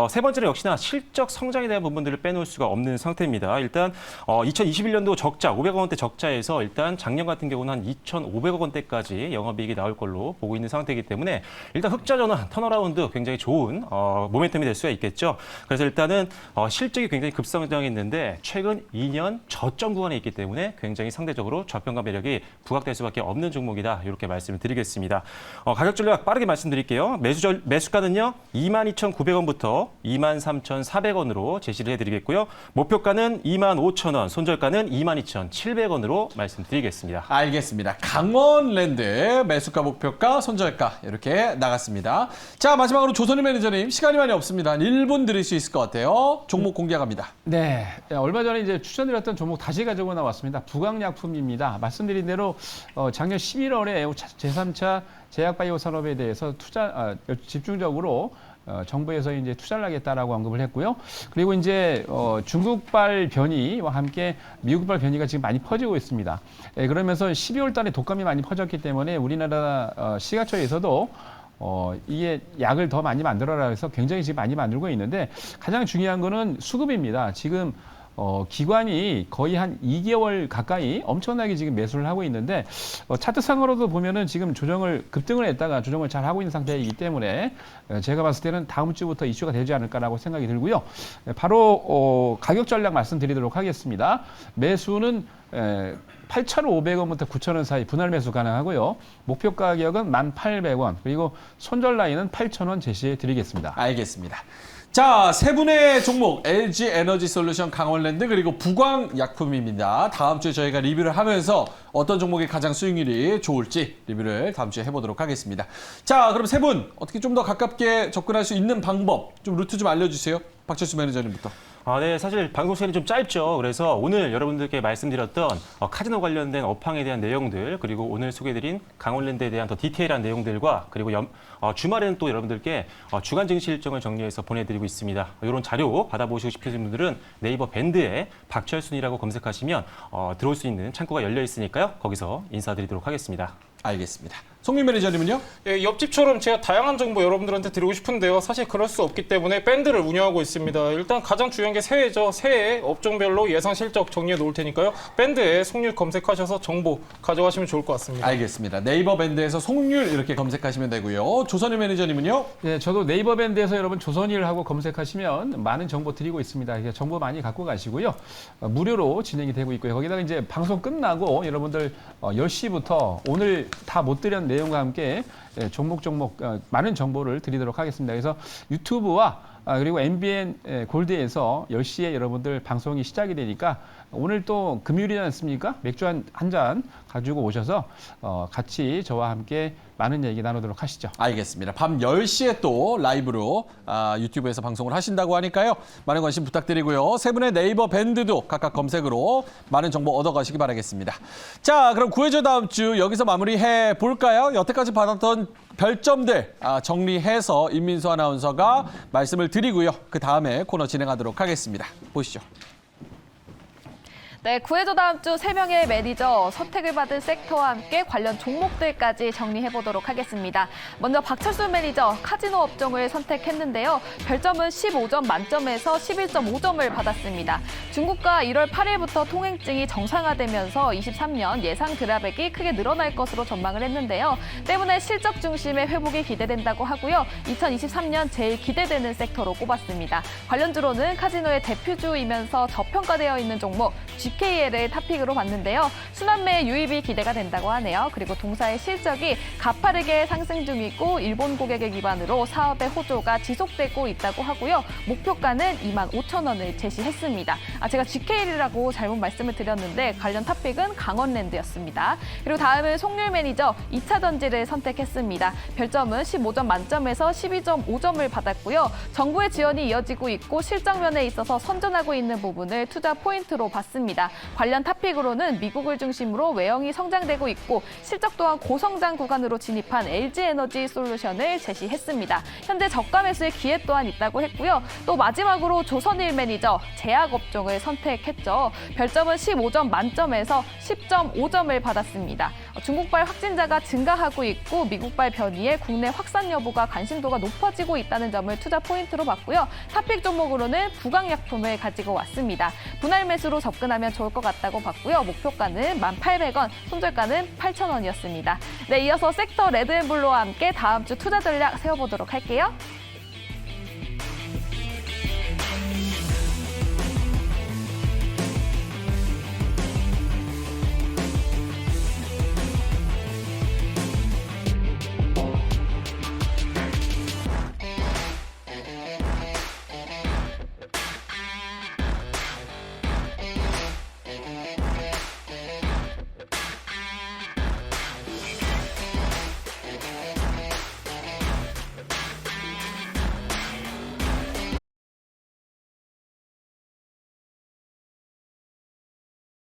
세 번째는 역시나 실적 성장에 대한 부분들을 빼놓을 수가 없는 상태입니다. 일단 2021년도 적자, 500억 원대 적자에서 일단 작년 같은 경우는 한 2,500억 원대까지 영업이익이 나올 걸로 보고 있는 상태이기 때문에 일단 흑자 전환, 턴어라운드 굉장히 좋은 모멘텀이 될 수가 있겠죠. 그래서 일단은 실적이 굉장히 급성장했는데 최근 2년 저점 구간에 있기 때문에 굉장히 상대적으로 저평가 매력이 부각될 수밖에 없는 종목이다. 이렇게 말씀을 드리겠습니다. 가격 전략 빠르게 말씀드릴게요. 매수가는요. 22,900원부터 23,400원으로 제시를 해드리겠고요. 목표가는 25,000원, 손절가는 22,700원으로 말씀드리겠습니다. 알겠습니다. 강원랜드 매수가, 목표가, 손절가 이렇게 나갔습니다. 자, 마지막으로 조선희 매니저님 시간이 많이 없습니다. 한 1분 드릴 수 있을 것 같아요. 종목 공개합니다. 네, 얼마 전에 이제 추천드렸던 종목 다시 가지고 나왔습니다. 부강약품입니다. 말씀드린 대로 작년 11월에 제3차 제약바이오 산업에 대해서 집중적으로 정부에서 이제 투자를 하겠다라고 언급을 했고요. 그리고 이제 중국발 변이와 함께 미국발 변이가 지금 많이 퍼지고 있습니다. 그러면서 12월 달에 독감이 많이 퍼졌기 때문에 우리나라 식약처에서도 이게 약을 더 많이 만들어라 해서 굉장히 지금 많이 만들고 있는데 가장 중요한 거는 수급입니다. 지금 기관이 거의 한 2개월 가까이 엄청나게 지금 매수를 하고 있는데 차트상으로도 보면은 지금 급등을 했다가 조정을 잘 하고 있는 상태이기 때문에 제가 봤을 때는 다음 주부터 이슈가 되지 않을까라고 생각이 들고요. 바로 가격 전략 말씀드리도록 하겠습니다. 매수는 8,500원부터 9,000원 사이 분할 매수 가능하고요. 목표 가격은 1,800원, 그리고 손절 라인은 8,000원 제시해 드리겠습니다. 알겠습니다. 자, 세 분의 종목 LG 에너지 솔루션 강원랜드 그리고 부광약품입니다. 다음 주에 저희가 리뷰를 하면서 어떤 종목이 가장 수익률이 좋을지 리뷰를 다음 주에 해보도록 하겠습니다. 자, 그럼 세 분 어떻게 좀 더 가깝게 접근할 수 있는 방법, 좀 루트 좀 알려주세요. 박철수 매니저님부터. 네, 사실 방송 시간이 좀 짧죠. 그래서 오늘 여러분들께 말씀드렸던 카지노 관련된 업황에 대한 내용들, 그리고 오늘 소개해드린 강원랜드에 대한 더 디테일한 내용들과 그리고 주말에는 또 여러분들께 주간 증시 일정을 정리해서 보내드리고 있습니다. 이런 자료 받아보시고 싶으신 분들은 네이버 밴드에 박철순이라고 검색하시면 들어올 수 있는 창구가 열려 있으니까요. 거기서 인사드리도록 하겠습니다. 알겠습니다. 송민 매니저님은요? 예, 옆집처럼 제가 다양한 정보 여러분들한테 드리고 싶은데요. 사실 그럴 수 없기 때문에 밴드를 운영하고 있습니다. 일단 가장 중요한 게 새해죠. 새해 업종별로 예상 실적 정리해 놓을 테니까요. 밴드에 송률 검색하셔서 정보 가져가시면 좋을 것 같습니다. 알겠습니다. 네이버 밴드에서 송률 이렇게 검색하시면 되고요. 조선일 매니저님은요? 네, 저도 네이버 밴드에서 여러분 조선일하고 검색하시면 많은 정보 드리고 있습니다. 정보 많이 갖고 가시고요. 무료로 진행이 되고 있고요. 거기다가 이제 방송 끝나고 여러분들 10시부터 오늘 다 못 드린 내용과 함께 종목 많은 정보를 드리도록 하겠습니다. 그래서 유튜브와 그리고 MBN 골드에서 10시에 여러분들 방송이 시작이 되니까 오늘 또 금요일이지 않습니까? 맥주 한 잔 가지고 오셔서 같이 저와 함께 많은 얘기 나누도록 하시죠. 알겠습니다. 밤 10시에 또 라이브로 유튜브에서 방송을 하신다고 하니까요. 많은 관심 부탁드리고요. 세 분의 네이버 밴드도 각각 검색으로 많은 정보 얻어가시기 바라겠습니다. 자, 그럼 구해줘 다음 주 여기서 마무리해 볼까요? 여태까지 받았던 별점들 정리해서 임민수 아나운서가 말씀을 드리고요. 그 다음에 코너 진행하도록 하겠습니다. 보시죠. 네, 구해줘 다음 주 3명의 매니저 선택을 받은 섹터와 함께 관련 종목들까지 정리해보도록 하겠습니다. 먼저 박철수 매니저 카지노 업종을 선택했는데요. 별점은 15점 만점에서 11.5점을 받았습니다. 중국과 1월 8일부터 통행증이 정상화되면서 23년 예상 드랍액이 크게 늘어날 것으로 전망을 했는데요. 때문에 실적 중심의 회복이 기대된다고 하고요. 2023년 제일 기대되는 섹터로 꼽았습니다. 관련주로는 카지노의 대표주이면서 저평가되어 있는 종목 GKL을 탑픽으로 봤는데요. 순환매 유입이 기대가 된다고 하네요. 그리고 동사의 실적이 가파르게 상승 중이고 일본 고객을 기반으로 사업의 호조가 지속되고 있다고 하고요. 목표가는 25,000원을 제시했습니다. 제가 GKL이라고 잘못 말씀을 드렸는데 관련 탑픽은 강원랜드였습니다. 그리고 다음은 송률 매니저 2차 전지를 선택했습니다. 별점은 15점 만점에서 12.5점을 받았고요. 정부의 지원이 이어지고 있고 실적면에 있어서 선전하고 있는 부분을 투자 포인트로 봤습니다. 관련 탑픽으로는 미국을 중심으로 외형이 성장되고 있고 실적 또한 고성장 구간으로 진입한 LG 에너지 솔루션을 제시했습니다. 현재 저가 매수의 기회 또한 있다고 했고요. 또 마지막으로 조선일 매니저 제약업종을 선택했죠. 별점은 15점 만점에서 10.5점을 받았습니다. 중국발 확진자가 증가하고 있고 미국발 변이에 국내 확산 여부가 관심도가 높아지고 있다는 점을 투자 포인트로 봤고요. 탑픽 종목으로는 부광약품을 가지고 왔습니다. 분할 매수로 접근하면 좋을 것 같다고 봤고요. 목표가는 1,800원, 손절가는 8,000원이었습니다. 네, 이어서 섹터 레드앤블루와 함께 다음 주 투자 전략 세워보도록 할게요.